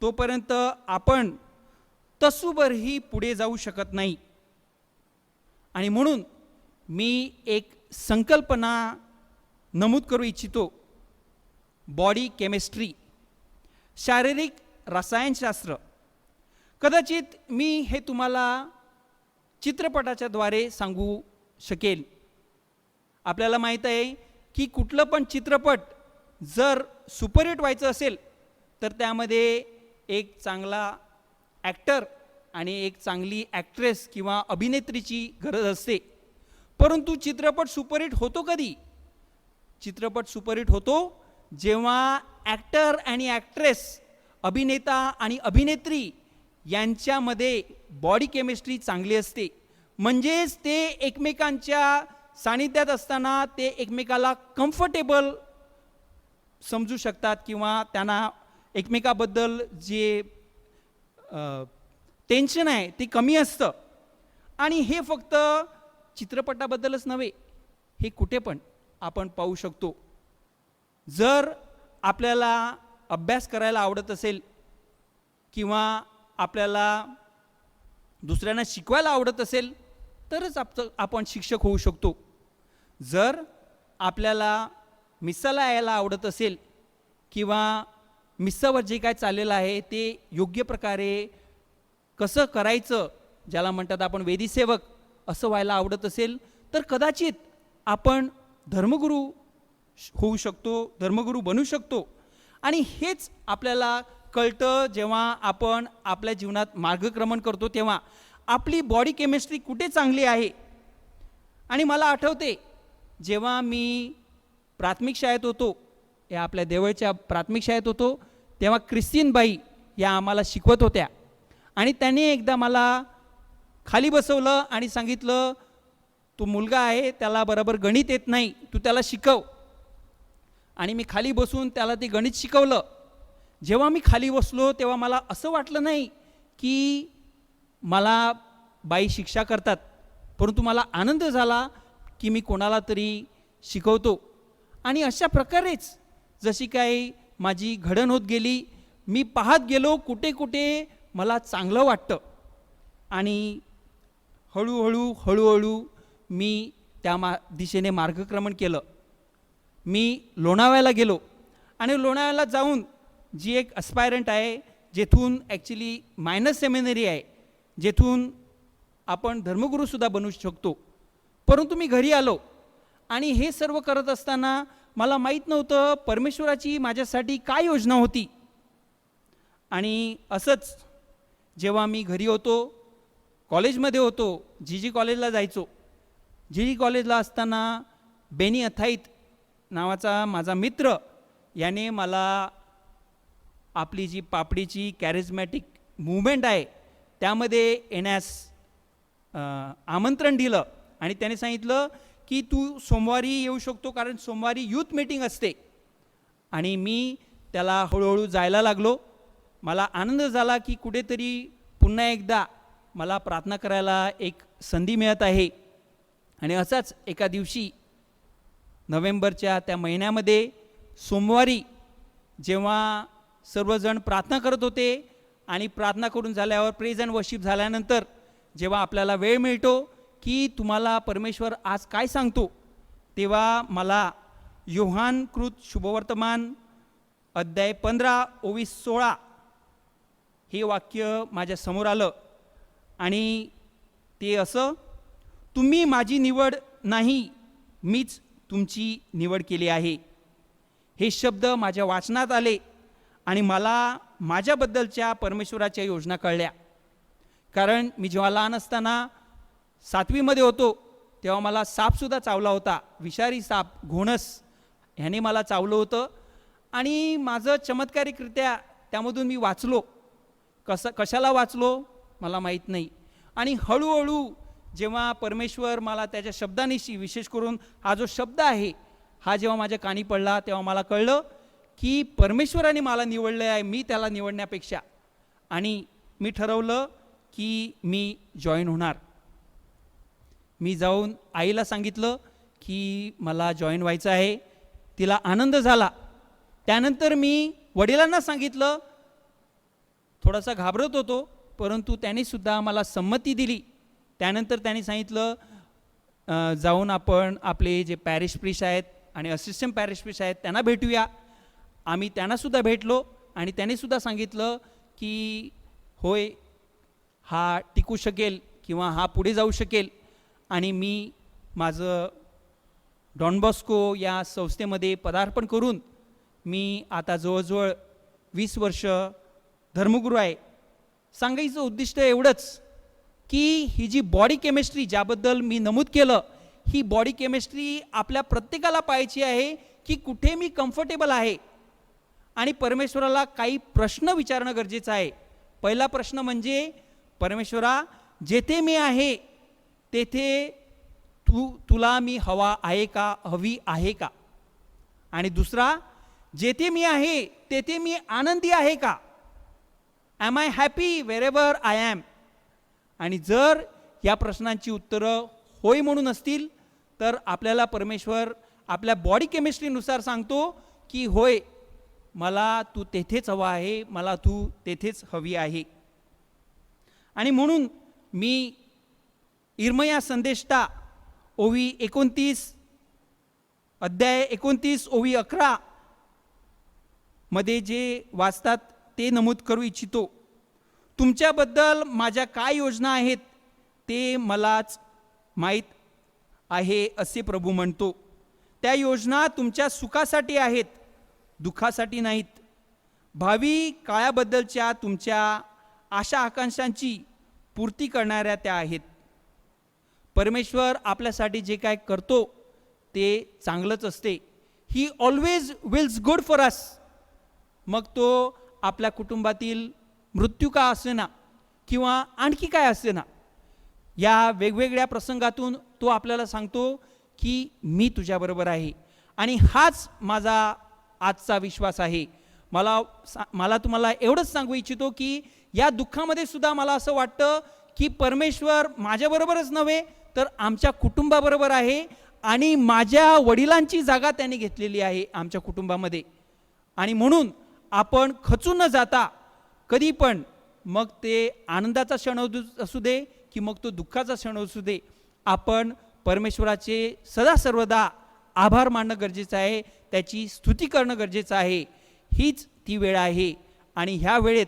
[SPEAKER 4] तोपर्यंत आपण तसूभरही पुढे जाऊ शकत नाही. आणि म्हणून मी एक संकल्पना नमूद करू इच्छितो. बॉडी केमिस्ट्री, शारीरिक रसायनशास्त्र. कदाचित मी हे तुम्हाला चित्रपटाच्या द्वारे सांगू शकेल. आपल्याला माहीत आहे की कुठलं पण चित्रपट जर सुपरहिट व्हायचं असेल तर त्यामध्ये एक चांगला ॲक्टर आणि एक चांगली ॲक्ट्रेस किंवा अभिनेत्रीची गरज असते. परंतु चित्रपट सुपरहिट होतो कधी? चित्रपट सुपरहिट होतो जेव्हा ॲक्टर आणि ॲक्ट्रेस, अभिनेता आणि अभिनेत्री यांच्यामध्ये बॉडी केमिस्ट्री चांगली असते. म्हणजेच ते एकमेकांच्या सानिध्यात असताना ते एकमेकाला कम्फर्टेबल समजू शकतात किंवा त्यांना एकमेकाबद्दल जे टेन्शन आहे ते कमी असतं. आणि हे फक्त चित्रपटाबद्दलच नव्हे, हे कुठे पण आपण पाहू शकतो. जर आपल्याला अभ्यास करायला आवडत असेल किंवा आपल्याला दुसऱ्यांना शिकवायला आवडत असेल तरच आपण शिक्षक होऊ शकतो. जर आपल्याला मिस्साला यायला आवडत असेल किंवा मिस्सावर जे काय चाललेलं आहे ते योग्य प्रकारे कसं करायचं, ज्याला म्हणतात आपण वेदीसेवक, असं व्हायला आवडत असेल तर कदाचित आपण धर्मगुरू होऊ शकतो, धर्मगुरू बनू शकतो. आणि हेच आपल्याला कळतं जेव्हा आपण आपल्या जीवनात मार्गक्रमण करतो, तेव्हा आपली बॉडी केमिस्ट्री कुठे चांगली आहे. आणि मला आठवते जेव्हा मी प्राथमिक शाळेत होतो, या आपल्या देवळच्या प्राथमिक शाळेत होतो, तेव्हा क्रिस्तीनबाई या आम्हाला शिकवत होत्या. आणि त्याने एकदा मला खाली बसवलं आणि सांगितलं, तो मुलगा आहे त्याला बरोबर गणित येत नाही, तू त्याला शिकव. आणि मी खाली बसून त्याला ते गणित शिकवलं. जेव्हा मी खाली बसलो तेव्हा मला असं वाटलं नाही की मला बाई शिक्षा करतात, परंतु मला आनंद झाला की मी कोणाला तरी शिकवतो. आणि अशा प्रकारेच जशी काही माझी घडण होत गेली, मी पाहत गेलो कुठे कुठे मला चांगलं वाटतं, आणि हळूहळू मी त्या दिशेने मार्गक्रमण केलं. मी लोणावळ्याला गेलो आणि लोणावळ्याला जाऊन जी एक अस्पायरंट आहे, जेथून ॲक्च्युली मायनस सेमिनरी आहे, जेथून आपण धर्मगुरूसुद्धा बनू शकतो, परंतु मी घरी आलो आणि हे सर्व करत असताना मला माहीत नव्हतं परमेश्वराची माझ्यासाठी काय योजना होती. आणि असंच जेव्हा मी घरी होतो, कॉलेजमध्ये होतो, जी कॉलेजला जायचो, जी कॉलेजला असताना बेनी अथाईत नावाचा माझा मित्र याने मला आपली जी पापडीची कॅरिझमॅटिक मूवमेंट आहे त्यामध्ये येण्यास आमंत्रण दिलं, आणि त्याने सांगितलं की तू सोमवारी येऊ शकतो, कारण सोमवारी यूथ मीटिंग असते. आणि मी त्याला हळूहळू जायला लागलो. मला आनंद झाला की कुठेतरी पुन्हा एकदा मला प्रार्थना करायला एक संधी मिळत आहे. आणि असाच एका दिवशी नोव्हेंबरच्या त्या महिन्यामध्ये सोमवारी जेव्हा सर्वजण प्रार्थना करत होते आणि प्रार्थना करून झाल्यावर प्रेज अँड वर्शिप झाल्यानंतर जेव्हा आपल्याला वेळ मिळतो की तुम्हाला परमेश्वर आज काय सांगतो, तेव्हा मला योहानकृत शुभवर्तमान अध्याय 15:16 हे वाक्य माझ्या समोर आलं. आणि ते असं, तुम्ही माझी निवड नाही, मीच तुमची निवड केली आहे. हे शब्द माझ्या वाचनात आले आणि मला माझ्याबद्दलच्या परमेश्वराच्या योजना कळल्या. कारण मी जेव्हा लहान असताना 7वीमध्ये होतो तेव्हा मला सापसुद्धा चावला होता, विषारी साप घोणस ह्याने मला चावलं होतं. आणि माझं चमत्कारिकरित्या त्यामधून मी वाचलो. कशाला वाचलो मला माहीत नाही. आणि हळूहळू जेव्हा परमेश्वर मला त्याच्या शब्दानिशी, विशेष करून हा जो शब्द आहे हा जेव्हा माझ्या कानी पडला, तेव्हा मला कळलं की परमेश्वराने मला निवडलं आहे, मी त्याला निवडण्यापेक्षा. आणि मी ठरवलं की मी जॉईन होणार. मी जाऊन आईला सांगितलं की मला जॉईन व्हायचं आहे. तिला आनंद झाला. त्यानंतर मी वडिलांना सांगितलं. थोडासा घाबरत होतो, परंतु त्यांनीसुद्धा मला संमती दिली. त्यानंतर त्यांनी सांगितलं जाऊन आपण आपले जे पॅरिश प्रीस्ट आहेत आणि असिस्टंट पॅरिश प्रीस्ट आहेत त्यांना भेटूया. आम्ही त्यांनासुद्धा भेटलो आणि त्यांनीसुद्धा सांगितलं की होय, हा टिकू शकेल किंवा हा पुढे जाऊ शकेल. आणि मी माझं डॉन बॉस्को या संस्थेमध्ये पदार्पण करून मी आता जवळजवळ 20 वर्ष धर्मगुरू आहे. सांगायचं उद्दिष्ट एवढंच की ही जी बॉडी केमिस्ट्री ज्याबद्दल मी नमूद केलं, ही बॉडी केमिस्ट्री आपल्या प्रत्येकाला पाहायची आहे की कुठे मी कम्फर्टेबल आहे. आणि परमेश्वराला काही प्रश्न विचारणं गरजेचं आहे. पहिला प्रश्न म्हणजे, परमेश्वरा, जेथे मी आहे तेथे तुला मी हवी आहे का? आणि दुसरा, जेथे मी आहे तेथे मी आनंदी आहे का? Am I happy wherever I am? आणि जर या प्रश्नांची उत्तरं होय म्हणून असतील तर आपल्याला परमेश्वर आपल्या बॉडी केमिस्ट्रीनुसार सांगतो की होय, मला तू तेथेच हवा आहे, मला तू तेथेच हवी आहे. आणि म्हणून मी इर्मया संदेष्टा ओवी 29 अध्याय 29 ओवी 11 मध्ये जे वाचतात ते नमूद करू इच्छितो. तुमच्याबद्दल माझ्या काय योजना आहेत ते मलाच माहीत आहे असे प्रभू म्हणतो. त्या योजना तुमच्या सुखासाठी आहेत, दुःखासाठी नाहीत. भावी काळाबद्दलच्या तुमच्या आशा आकांक्षांची पूर्ती करणाऱ्या त्या आहेत. परमेश्वर आपल्यासाठी जे काय करतो ते चांगलंच असते. He always wills good for us. मग तो आपल्या कुटुंबातील मृत्यू का असेना किंवा आणखी काय असेना, या वेगवेगळ्या प्रसंगातून तो आपल्याला सांगतो की मी तुझ्याबरोबर आहे. आणि हाच माझा आजचा विश्वास आहे. मला तुम्हाला एवढंच सांगू इच्छितो की या दुःखामध्ये सुद्धा मला असं वाटतं की परमेश्वर माझ्याबरोबरच नव्हे तर आमच्या कुटुंबाबरोबर आहे. आणि माझ्या वडिलांची जागा त्यांनी घेतलेली आहे आमच्या कुटुंबामध्ये. आणि म्हणून आपण खचून न जाता कधी पण, मग ते आनंदाचा क्षण असू दे की मग तो दुःखाचा क्षण असू दे, आपण परमेश्वराचे सदा सर्वदा आभार मानणं गरजेचं आहे, त्याची स्तुती करणं गरजेचं आहे. हीच ती वेळ आहे आणि ह्या वेळेत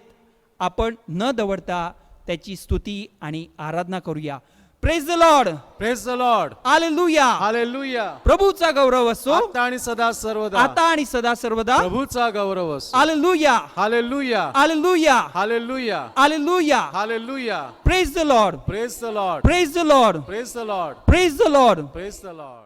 [SPEAKER 4] आपण न दवडता त्याची स्तुती आणि आराधना करूया. Praise the Lord.
[SPEAKER 5] Praise the Lord.
[SPEAKER 4] Hallelujah.
[SPEAKER 5] Hallelujah.
[SPEAKER 4] प्रभूचा गौरव असो
[SPEAKER 5] आता आणि सदा सर्वदा.
[SPEAKER 4] आता आणि सदा सर्वदा.
[SPEAKER 5] प्रभूचा गौरव असो.
[SPEAKER 4] Hallelujah.
[SPEAKER 5] Hallelujah.
[SPEAKER 4] Hallelujah.
[SPEAKER 5] Hallelujah.
[SPEAKER 4] Hallelujah.
[SPEAKER 5] Hallelujah.
[SPEAKER 4] Praise the Lord.
[SPEAKER 5] Praise the Lord.
[SPEAKER 4] Praise the Lord.
[SPEAKER 5] Praise the Lord.
[SPEAKER 4] Praise the Lord.
[SPEAKER 5] Praise the Lord.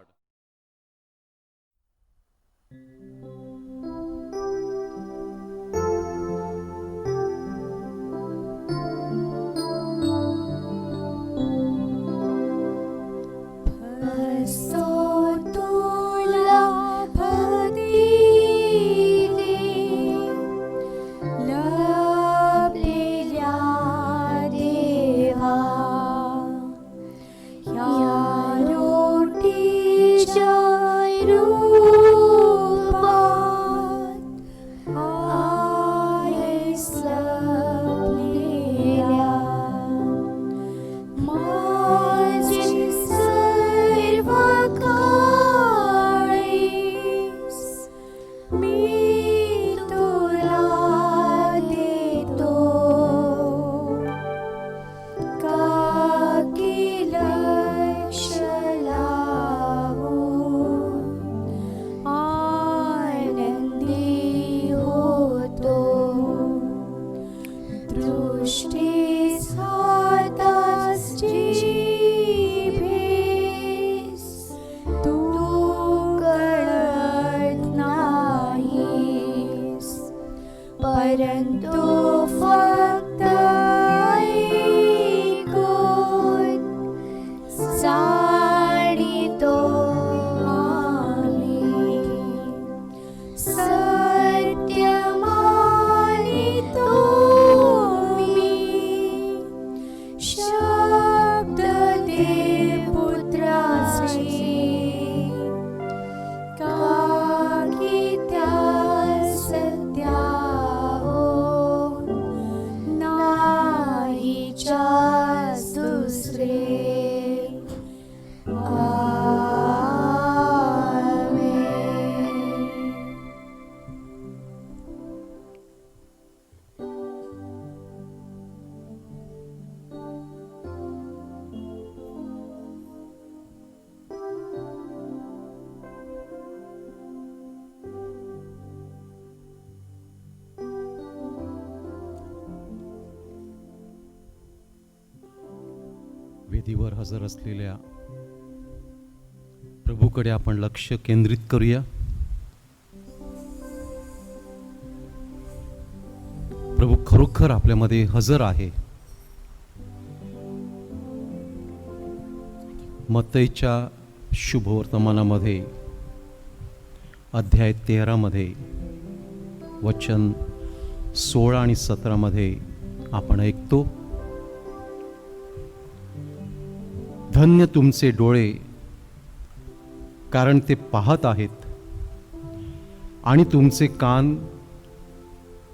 [SPEAKER 3] परंतु फक्त ऐकून जाणितो आम्ही, सत्य मानितो मी, शब्द देवपुत्राचे, का की त्या
[SPEAKER 1] वेदीवर हजर असलेल्या प्रभूकडे आपण लक्ष केंद्रित करूया. प्रभू खरोखर आपल्यामध्ये हजर आहे. मत्तईच्या शुभवर्तमानामध्ये अध्याय 13 मध्ये वचन 16 आणि 17 मध्ये आपण ऐकतो, धन्य तुमचे डोळे, कारण ते पाहत आहेत, आणि तुमचे कान,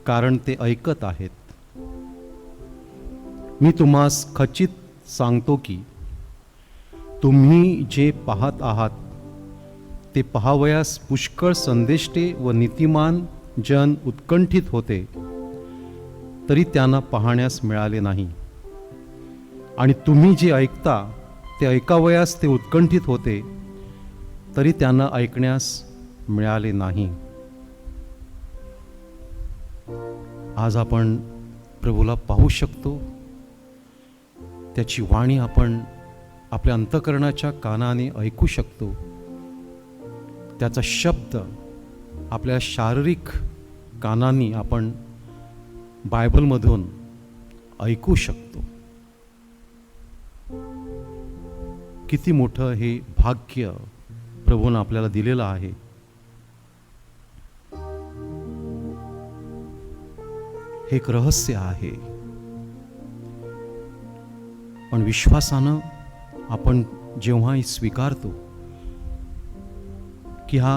[SPEAKER 1] कारण ते ऐकत आहेत. मी तुम्हास खचित सांगतो की तुम्ही जे पाहत आहात ते पाहावयास पुष्कळ संदेष्टे व नीतिमान जन उत्कंठित होते, तरी त्यांना पाहण्यास मिळाले नाही. आणि तुम्ही जे ऐकता ते ऐकावयास ते उत्कंठित होते, तरी त्यांना ऐकण्यास मिळाले नाही. आज आपण प्रभूला पाहू शकतो. त्याची वाणी आपण आपल्या अंतःकरणाच्या कानाने ऐकू शकतो. त्याचा शब्द आपल्या शारीरिक कानांनी आपण बायबलमधून ऐकू शकतो. किती मोठं हे भाग्य प्रभूने आपल्याला दिलेलं आहे. हे एक रहस्य आहे, पण विश्वासानं आपण जेव्हाही स्वीकारतो की हा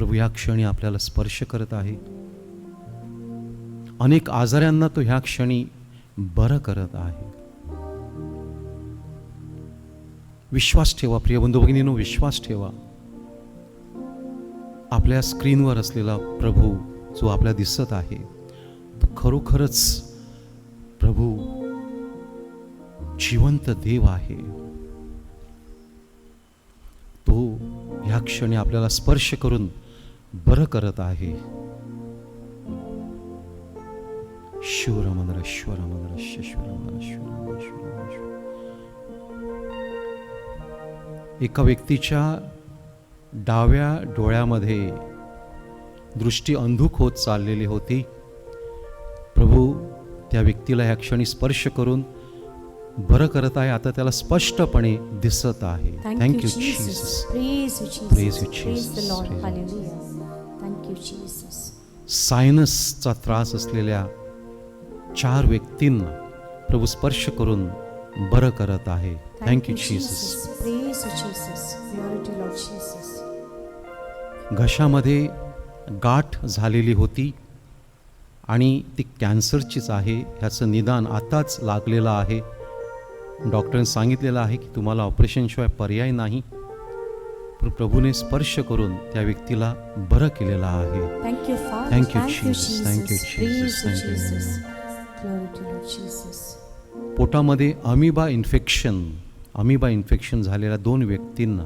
[SPEAKER 1] प्रभू ह्या क्षणी आपल्याला स्पर्श करत आहे. अनेक आजारांना तो ह्या क्षणी बरं करत आहे. विश्वास ठेवा प्रिय बंधू भगिनींनो, विश्वास ठेवा. आपल्या स्क्रीनवर असलेला प्रभू जो आपल्याला दिसत आहे तो खरोखरच प्रभू जिवंत देव आहे. तो ह्या क्षणी आपल्याला स्पर्श करून बरं करत आहे. शिवरमंद्र शिवरमंद्र शिवरमंद्र शिवरमंद्र. एका व्यक्तीच्या डाव्या डोळ्यामध्ये दृष्टी अंधुक होत चाललेली होती. प्रभू त्या व्यक्तीला ह्या क्षणी स्पर्श करून बरं करत आहे. आता त्याला स्पष्टपणे दिसत आहे.
[SPEAKER 2] Thank you,
[SPEAKER 1] thank you
[SPEAKER 2] Jesus.
[SPEAKER 1] Jesus.
[SPEAKER 2] Praise you, Jesus.
[SPEAKER 1] Praise you,
[SPEAKER 2] Praise the
[SPEAKER 1] Jesus.
[SPEAKER 2] Lord.
[SPEAKER 1] Praise you.
[SPEAKER 2] Hallelujah. Thank you, Jesus.
[SPEAKER 1] सायनसचा त्रास असलेल्या 4 व्यक्तींना प्रभू स्पर्श करून बरं करत आहे. Thank you Jesus.
[SPEAKER 2] Praise you, Jesus. Glory to Lord Jesus.
[SPEAKER 1] घशामध्ये गाठ झालेली होती आणि ती कॅन्सरचीच आहे ह्याचं निदान आताच लागलेलं आहे. डॉक्टरांनी सांगितलेलं आहे की तुम्हाला ऑपरेशनशिवाय पर्याय नाही. पण प्रभूने स्पर्श करून त्या व्यक्तीला बरं केलेलं आहे.
[SPEAKER 2] Thank you, Father.
[SPEAKER 1] Thank you,
[SPEAKER 2] Thank you,
[SPEAKER 1] Jesus.
[SPEAKER 2] Jesus.
[SPEAKER 1] Thank you, Jesus.
[SPEAKER 2] Praise you,
[SPEAKER 1] Thank you.
[SPEAKER 2] Jesus. Glory to Lord Jesus.
[SPEAKER 1] पोटामध्ये अमिबा इन्फेक्शन झालेल्या 2 व्यक्तींना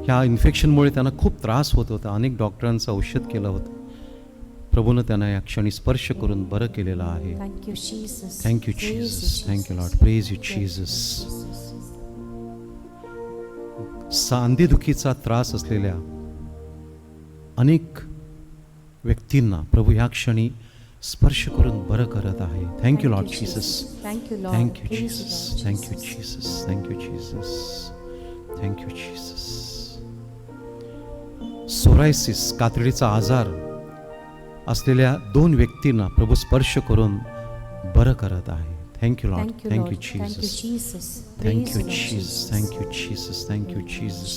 [SPEAKER 1] ह्या इन्फेक्शनमुळे त्यांना खूप त्रास होत होता. अनेक डॉक्टरांचं औषध केलं होतं. प्रभूनं त्यांना या क्षणी स्पर्श करून बरं केलेलं आहे.
[SPEAKER 2] Thank you, Jesus.
[SPEAKER 1] Thank you
[SPEAKER 2] Praise you,
[SPEAKER 1] Jesus. Thank you
[SPEAKER 2] Jesus.
[SPEAKER 1] Lord. Praise you Jesus. सांधेदुखीचा त्रास असलेल्या अनेक व्यक्तींना प्रभू ह्या क्षणी स्पर्श करून बरं करत आहे. Thank you Lord Jesus.
[SPEAKER 2] Thank you, Lord.
[SPEAKER 1] Thank you
[SPEAKER 2] Praise you,
[SPEAKER 1] Jesus.
[SPEAKER 2] Lord
[SPEAKER 1] thank you
[SPEAKER 2] Jesus.
[SPEAKER 1] Jesus. Thank you Jesus. Thank you Jesus. Psoriasis कातडीचा आजार असलेल्या 2 व्यक्तींना प्रभू स्पर्श करून बरं करत आहे. Thank you Lord.
[SPEAKER 2] Thank you,
[SPEAKER 1] thank you
[SPEAKER 2] Lord. Thank you,
[SPEAKER 1] Jesus.
[SPEAKER 2] Jesus. Praise
[SPEAKER 1] thank you
[SPEAKER 2] you, Lord
[SPEAKER 1] Jesus.
[SPEAKER 2] Jesus.
[SPEAKER 1] Thank you Jesus. Thank you Jesus.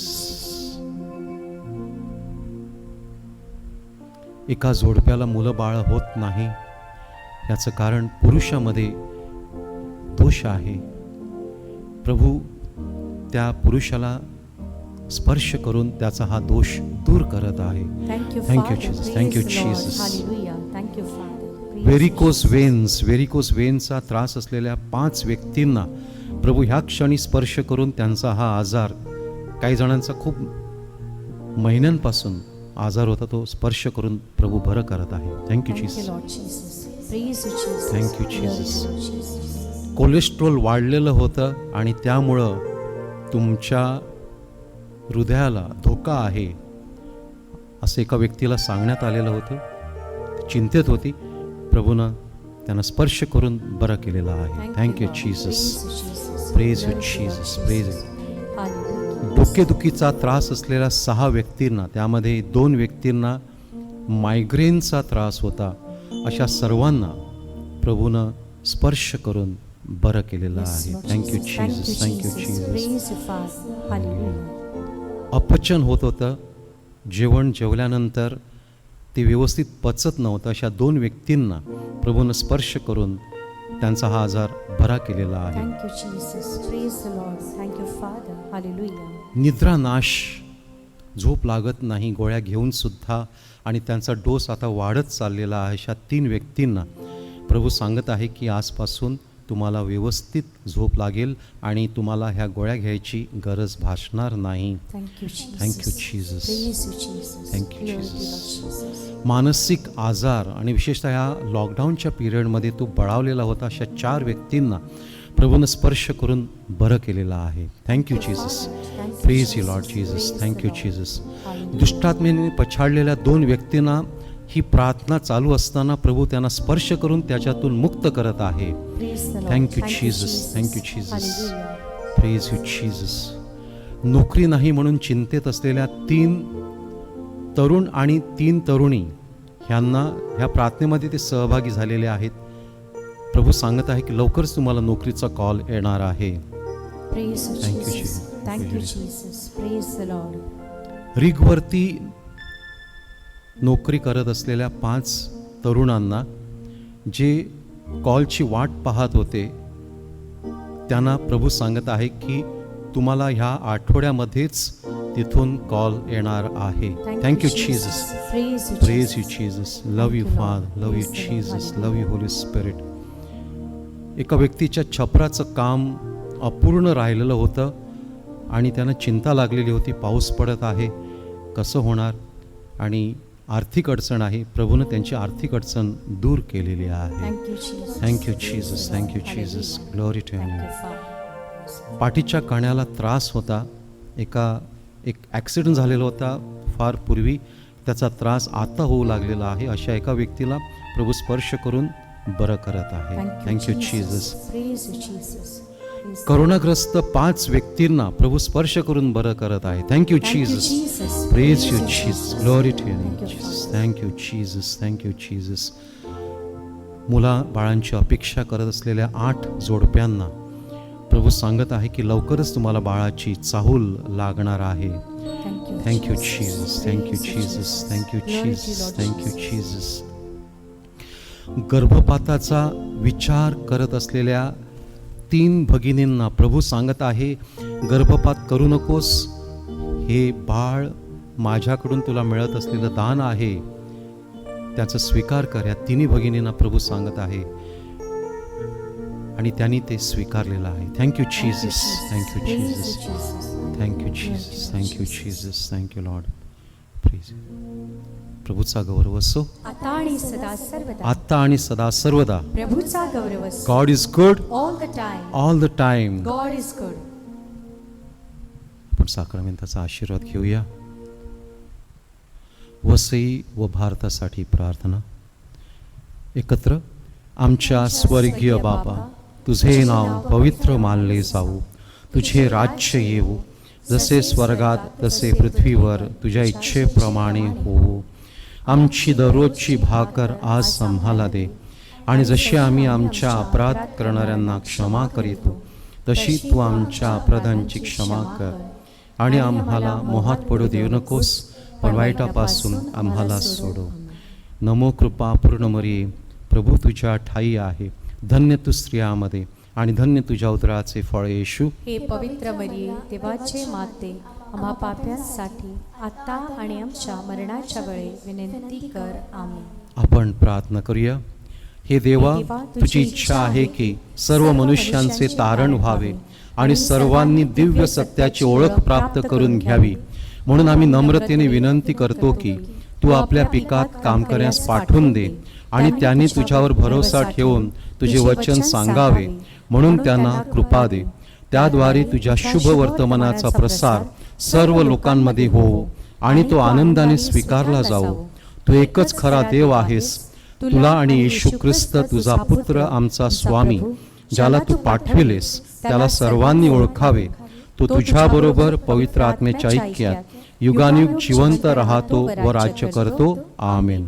[SPEAKER 1] एका जोडप्याला मुलं बाळ होत नाही याचं कारण पुरुषामध्ये दोष आहे. प्रभू त्या पुरुषाला स्पर्श करून त्याचा हा दोष दूर करत आहे.
[SPEAKER 2] Thank you,
[SPEAKER 1] Thank you,
[SPEAKER 2] Father.
[SPEAKER 1] Jesus.
[SPEAKER 2] Praise
[SPEAKER 1] Thank you,
[SPEAKER 2] the Lord.
[SPEAKER 1] Jesus.
[SPEAKER 2] Hallelujah. Thank you, Father. Praise you,
[SPEAKER 1] व्हेरिकोस वेन्सचा त्रास असलेल्या 5 व्यक्तींना प्रभू ह्या क्षणी स्पर्श करून त्यांचा हा आजार, काही जणांचा खूप महिन्यांपासून आजार होता, तो स्पर्श करून प्रभू बरं करत आहे. Thank you
[SPEAKER 2] Thank you,
[SPEAKER 1] Jesus.
[SPEAKER 2] Lord Jesus. Praise you, Jesus.
[SPEAKER 1] Thank you,
[SPEAKER 2] Glory to
[SPEAKER 1] Jesus.
[SPEAKER 2] Lord Jesus.
[SPEAKER 1] Cholesterol वाढलेलं होतं आणि त्यामुळं तुमच्या हृदयाला धोका आहे असं एका व्यक्तीला सांगण्यात आलेलं होतं. चिंतेत होती. प्रभूनं त्यांना स्पर्श करून बरं केलेलं आहे. Thank you
[SPEAKER 2] Lord.
[SPEAKER 1] Jesus.
[SPEAKER 2] Praise you, Jesus.
[SPEAKER 1] Praise you
[SPEAKER 2] Glory to Lord
[SPEAKER 1] Jesus. Praise
[SPEAKER 2] Jesus. Hallelujah.
[SPEAKER 1] डोकेदुखीचा त्रास असलेल्या 6 व्यक्तींना, त्यामध्ये 2 व्यक्तींना मायग्रेनचा त्रास होता, अशा सर्वांना प्रभूनं स्पर्श करून बरं केलेलं
[SPEAKER 2] Yes,
[SPEAKER 1] आहे.
[SPEAKER 2] Lord
[SPEAKER 1] thank you
[SPEAKER 2] Jesus. Thank you,
[SPEAKER 1] Jesus. Thank you
[SPEAKER 2] Jesus.
[SPEAKER 1] Jesus.
[SPEAKER 2] Praise you, Father. Hallelujah.
[SPEAKER 1] अपचन होत होतं. जेवण जेवल्यानंतर ते व्यवस्थित पचत नव्हतं, अशा 2 व्यक्तींना प्रभूनं स्पर्श करून त्यांचा हा आजार बरा केलेला आहे.
[SPEAKER 2] Thank you, Jesus. Praise the Lord. Thank you, Father. Hallelujah.
[SPEAKER 1] निद्रानाश, झोप लागत नाही गोळ्या घेऊन सुद्धा, आणि त्यांचा डोस आता वाढत चाललेला आहे, अशा 3 व्यक्तींना प्रभू सांगत आहे की आजपासून तुम्हाला व्यवस्थित झोप लागेल आणि तुम्हाला ह्या गोळ्या घ्यायची गरज भासणार नाही.
[SPEAKER 2] Thank you, Jesus.
[SPEAKER 1] Thank you, Jesus.
[SPEAKER 2] Praise you, Jesus.
[SPEAKER 1] Thank you,
[SPEAKER 2] Glory to
[SPEAKER 1] Jesus.
[SPEAKER 2] Lord Jesus.
[SPEAKER 1] मानसिक आजार आणि विशेषतः ह्या लॉकडाऊनच्या पिरियडमध्ये तो बळावलेला होता, अशा 4 व्यक्तींना प्रभूनं स्पर्श करून बरं केलेलं आहे. Thank you Jesus. Praise you Lord Jesus. Thank you Jesus. दुष्टात्मेने पछाडलेल्या 2 व्यक्तींना ही प्रार्थना चालू असताना प्रभू त्यांना स्पर्श करून त्याच्यातून मुक्त करत आहे.
[SPEAKER 2] Praise the Lord.
[SPEAKER 1] Thank you
[SPEAKER 2] Thank you,
[SPEAKER 1] Jesus.
[SPEAKER 2] Jesus.
[SPEAKER 1] Thank you Jesus.
[SPEAKER 2] Hallelujah.
[SPEAKER 1] Praise you Jesus. नोकरी नाही म्हणून चिंतेत असलेल्या 3 तरुण आणि 3 तरुणी ह्यांना ह्या प्रार्थनेमध्ये ते सहभागी झालेले आहेत. प्रभू सांगत आहे की लवकरच तुम्हाला नोकरीचा कॉल येणार आहे.
[SPEAKER 2] Praise you,
[SPEAKER 1] Thank you,
[SPEAKER 2] Jesus.
[SPEAKER 1] Jesus.
[SPEAKER 2] Thank you, Jesus. Praise the Lord.
[SPEAKER 1] रिगवरती नोकरी करत असलेल्या 5 तरुणांना जे कॉलची वाट पाहत होते त्यांना प्रभू सांगत आहे की तुम्हाला ह्या आठवड्यामध्येच तिथून कॉल येणार आहे. Thank you Jesus. Praise you Jesus. Love you father. Love you Jesus. Love you Holy spirit. एका व्यक्तीच्या छपराचं काम अपूर्ण राहिलेलं होतं आणि त्यांना चिंता लागलेली होती. पाऊस पडत आहे, कसं होणार, आणि आर्थिक अडचण आहे. प्रभूनं त्यांची आर्थिक अडचण दूर केलेली आहे. Thank you Jesus. Thank you Jesus. Glory to you. पाठीच्या कण्याला त्रास होता. एक ॲक्सिडेंट झालेला होता फार पूर्वी, त्याचा त्रास आता होऊ लागलेला आहे. अशा एका व्यक्तीला प्रभू स्पर्श करून बरं करत आहे. Thank you Jesus. करोनाग्रस्त 5 व्यक्तींना प्रभू स्पर्श करून बरं करत आहे. Thank you Jesus. Praise you Jesus. Glory to you Jesus. Thank you Jesus. Thank you Jesus. मुला बाळांची अपेक्षा करत असलेल्या 8 जोडप्यांना प्रभू सांगत आहे की लवकरच तुम्हाला बाळाची चाहूल लागणार आहे. Thank you Jesus. Thank you Jesus. Thank you Jesus. Thank you Jesus. गर्भपाताचा विचार करत असलेल्या 3 भगिनींना प्रभू सांगत आहे गर्भपात करू नकोस, हे बाळ माझ्याकडून तुला मिळत असलेलं दान आहे, त्याचा स्वीकार कर. या 3 भगिनींना प्रभू सांगत आहे आणि त्यांनी ते स्वीकारलेलं आहे. Thank you Jesus. Thank you Jesus. Thank you Jesus. Thank you Jesus. Thank you Lord. Please प्रभूचा गौरव असो
[SPEAKER 2] आता आणि सदा सर्वदा.
[SPEAKER 1] आता आणि सदा सर्वदा.
[SPEAKER 2] प्रभूचा गौरव असो.
[SPEAKER 1] God is good
[SPEAKER 2] all the time.
[SPEAKER 1] All the time.
[SPEAKER 2] God is good.
[SPEAKER 1] आपण साक्रमेंताचा आशीर्वाद घेऊया. वसई व भारतासाठी प्रार्थना. एकत्र. आमच्या स्वर्गीय बाबा, तुझे नाव पवित्र मानले जाऊ, तुझे राज्य येऊ, जसे स्वर्गात तसे पृथ्वीवर तुझ्या इच्छेप्रमाणे होवो. आमची दररोजची भाकर आज आम्हाला दे, आणि जशी आम्ही आमच्या अपराध करणाऱ्यांना क्षमा करीतो तशी तू आमच्या अपराधांची क्षमा कर, आणि आम्हाला मोहात पडू देऊ नकोस, पण वाईटापासून आम्हाला सोडव. नमो कृपा पूर्ण मरिये, प्रभू तुझ्या ठाई आहे, धन्य तू स्त्रियामध्ये आणि धन्य तुझ्या उदराचे फळ येशू.
[SPEAKER 2] हे पवित्र मरिये, देवाचे माते, आम्हा पाप्यांसाठी आता आणि आमच्या मरणाच्या वेळी विनंती कर. आमेन.
[SPEAKER 1] आपण प्रार्थना करूया. हे देवा, तुझी इच्छा आहे की सर्व मनुष्यांचे तारण व्हावे आणि सर्वांनी दिव्य सत्याची ओळख प्राप्त करून घ्यावी. म्हणून आम्ही नम्रतेने विनंती करतो की तू आपल्या पिकात काम करण्यास पाठवून दे आणि त्यांनी तुझ्यावर भरोसा ठेवून तुझे वचन सांगावे, म्हणून त्यांना कृपा दे. त्याद्वारे तुझ्या शुभ वर्तमानाचा प्रसार सर्व लोकांमध्ये हो आणि तो आनंदाने स्वीकारला जाऊ. तू एकच खरा देव आहेस. तुला आणि येशू ख्रिस्त तुझा पुत्र आमचा स्वामी, ज्याला तू पाठविलेस त्याला सर्वांनी ओळखावे. तो तुझ्याबरोबर पवित्र आत्म्याच्या ऐक्यात युगानुयुग जिवंत राहतो व राज्य करतो. आमेन.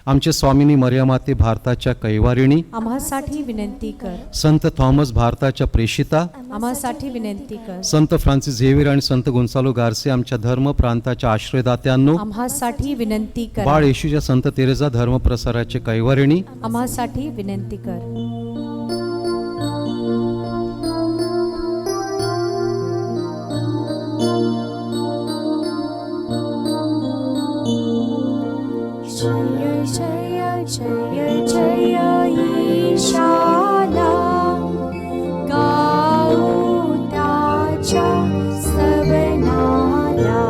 [SPEAKER 1] आमचे स्वामिनी मरियमाते भारताच्या कैवारिणी,
[SPEAKER 2] आम्हासाठी विनंती कर.
[SPEAKER 1] संत थॉमस भारताच्या प्रेषिता,
[SPEAKER 2] आम्हासाठी विनंती कर.
[SPEAKER 1] संत फ्रान्सिस झेवियर आणि संत गोन्सालो गार्से आमच्या धर्म प्रांताच्या आश्रयदात्यांनो,
[SPEAKER 2] आम्हासाठी विनंती कर.
[SPEAKER 1] बाळ येशूच्या संत तेरेसा धर्म प्रसाराचे कैवारिणी,
[SPEAKER 2] आम्हासाठी विनंती कर.
[SPEAKER 3] जय जय जय जय ईशाला, गाऊ त्याच्या स्तवनाला.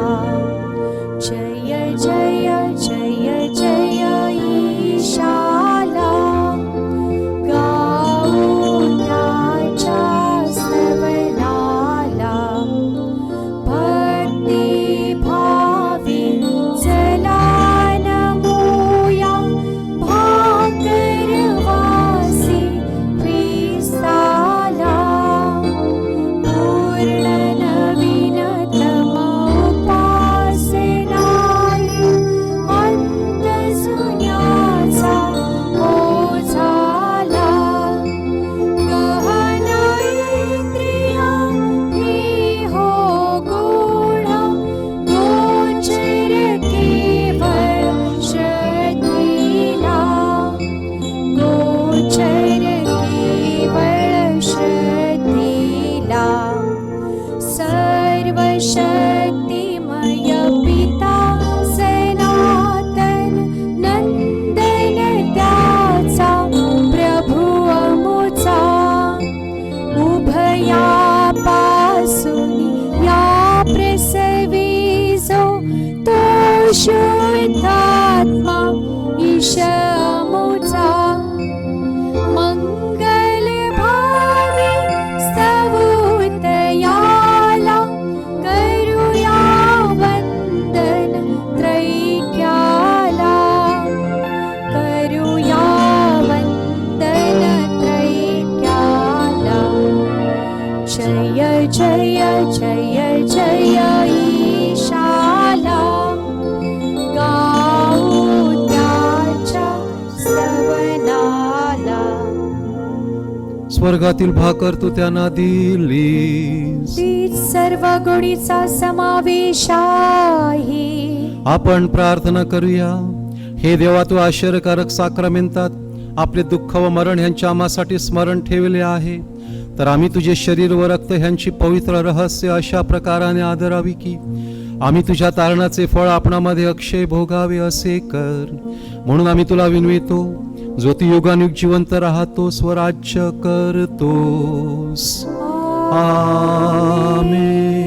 [SPEAKER 3] जय जय जय जय ईशाला, गाऊ
[SPEAKER 1] स्वर्गातील भाकर तू त्यांना दिलीस.
[SPEAKER 3] तीच सर्व गोडीचा समावेश आहे.
[SPEAKER 1] आपण प्रार्थना करूया. हे देवा, तू आश्चर्यकारक साक्रमेंतात आपले दुःख व मरण ह्यांच्या आम्हासाठी स्मरण ठेवले आहे, तर आम्ही तुझे शरीर व रक्त ह्यांची पवित्र रहस्य अशा प्रकाराने आदरावी की आम्ही तुझ्या तारणाचे फळ आपणामध्ये अक्षय भोगावे असे कर. म्हणून आम्ही तुला विनवितो, जो तू युगानुग जिवंत राहतोस व राज्य करतोस. आमेन.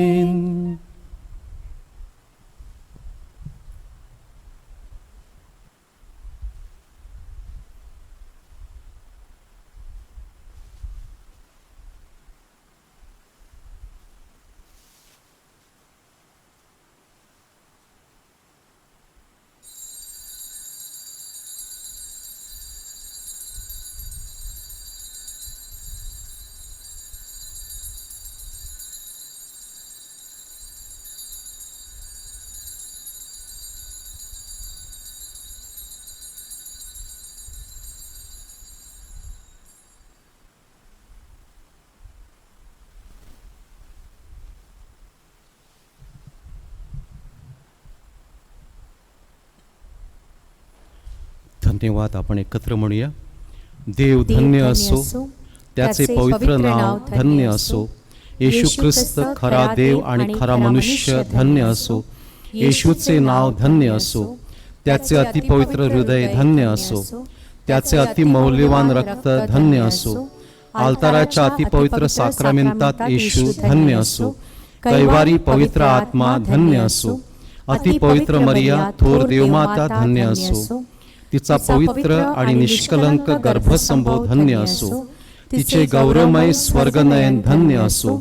[SPEAKER 1] धन्यवाद. आपण एकत्र म्हणूया. देव धन्य असो, त्याचे पवित्र नाव धन्य असो. येशू ख्रिस्त खरा देव आणि खरा मनुष्य धन्य असो. येशूचे नाव धन्य असो, त्याचे अतिपवित्र हृदय धन्य असो. त्याचे अतिमौल्यवान रक्त धन्य असो. आल्ताराच्या अतिपवित्र साक्रामेंतात येशू धन्य असो. कैवारी पवित्र आत्मा धन्य असो. अतिपवित्र मरिया थोर देवमाता धन्य असो. तिचा पवित्र आणि निष्कलंक गर्भसंभव धन्य असो. तिचे गौरवमय स्वर्गनयन धन्य असो.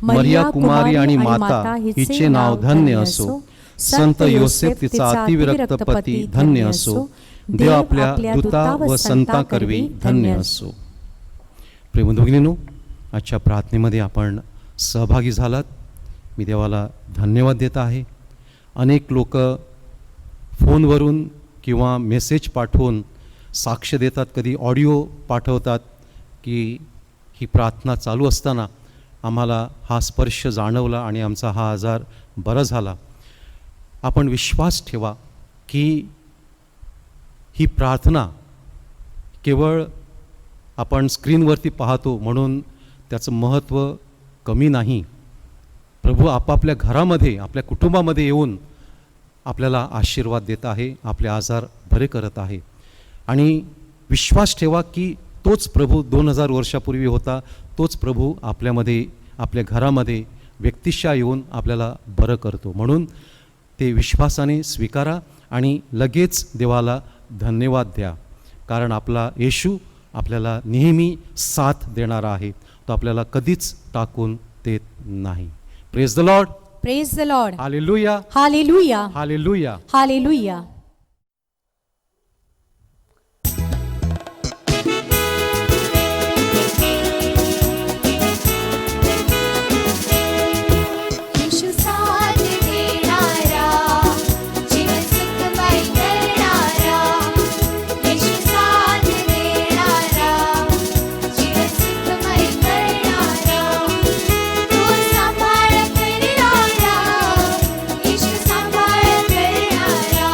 [SPEAKER 1] मरिया कुमारी आणि माता हिचे नाव धन्य असो. संत योसेफ तिचा अतिविरक्त पती धन्य असो. देव आपल्या दूता व संता करवी धन्य असो. प्रेमभगिनींनो, आजच्या प्रार्थनेमध्ये आपण सहभागी झालात. मी देवाला धन्यवाद देत आहे. अनेक लोक फोनवरून किंवा मेसेज पाठवून साक्ष देतात, कधी ऑडिओ पाठवतात की ही प्रार्थना चालू असताना आम्हाला हा स्पर्श जाणवला आणि आमचा हा आजार बरा झाला. आपण विश्वास ठेवा की ही प्रार्थना केवळ आपण स्क्रीनवरती पाहतो म्हणून त्याचं महत्त्व कमी नाही. प्रभू आपापल्या घरामध्ये, आपल्या कुटुंबामध्ये येऊन आपल्याला आशीर्वाद देत आहे, आपले आजार बरे करत आहे. आणि विश्वास ठेवा की तोच प्रभू 2000 वर्षापूर्वी होता, तोच प्रभू आपल्यामध्ये, आपल्या घरामध्ये व्यक्तिशः येऊन आपल्याला बरं करतो. म्हणून ते विश्वासाने स्वीकारा आणि लगेच देवाला धन्यवाद द्या, कारण आपला येशू आपल्याला नेहमी साथ देणारा आहे. तो आपल्याला कधीच टाकून देत नाही. Praise the Lord.
[SPEAKER 2] Praise the Lord.
[SPEAKER 1] Hallelujah.
[SPEAKER 2] Hallelujah.
[SPEAKER 1] Hallelujah.
[SPEAKER 2] Hallelujah.
[SPEAKER 3] येशू साथ देणारा, जीवन सुखमय करणारा. येशू साथ देणारा, जीवन सुखमय करणारा. तो सांभाळ करणारा, येशू सांभाळ करणारा.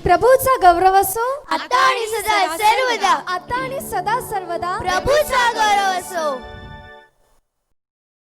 [SPEAKER 2] प्रभूचा गौरव असो
[SPEAKER 3] आता आणि सदा सर्वदा
[SPEAKER 2] आता आणि सदा सर्वदा
[SPEAKER 3] प्रभूचा गौरव असो.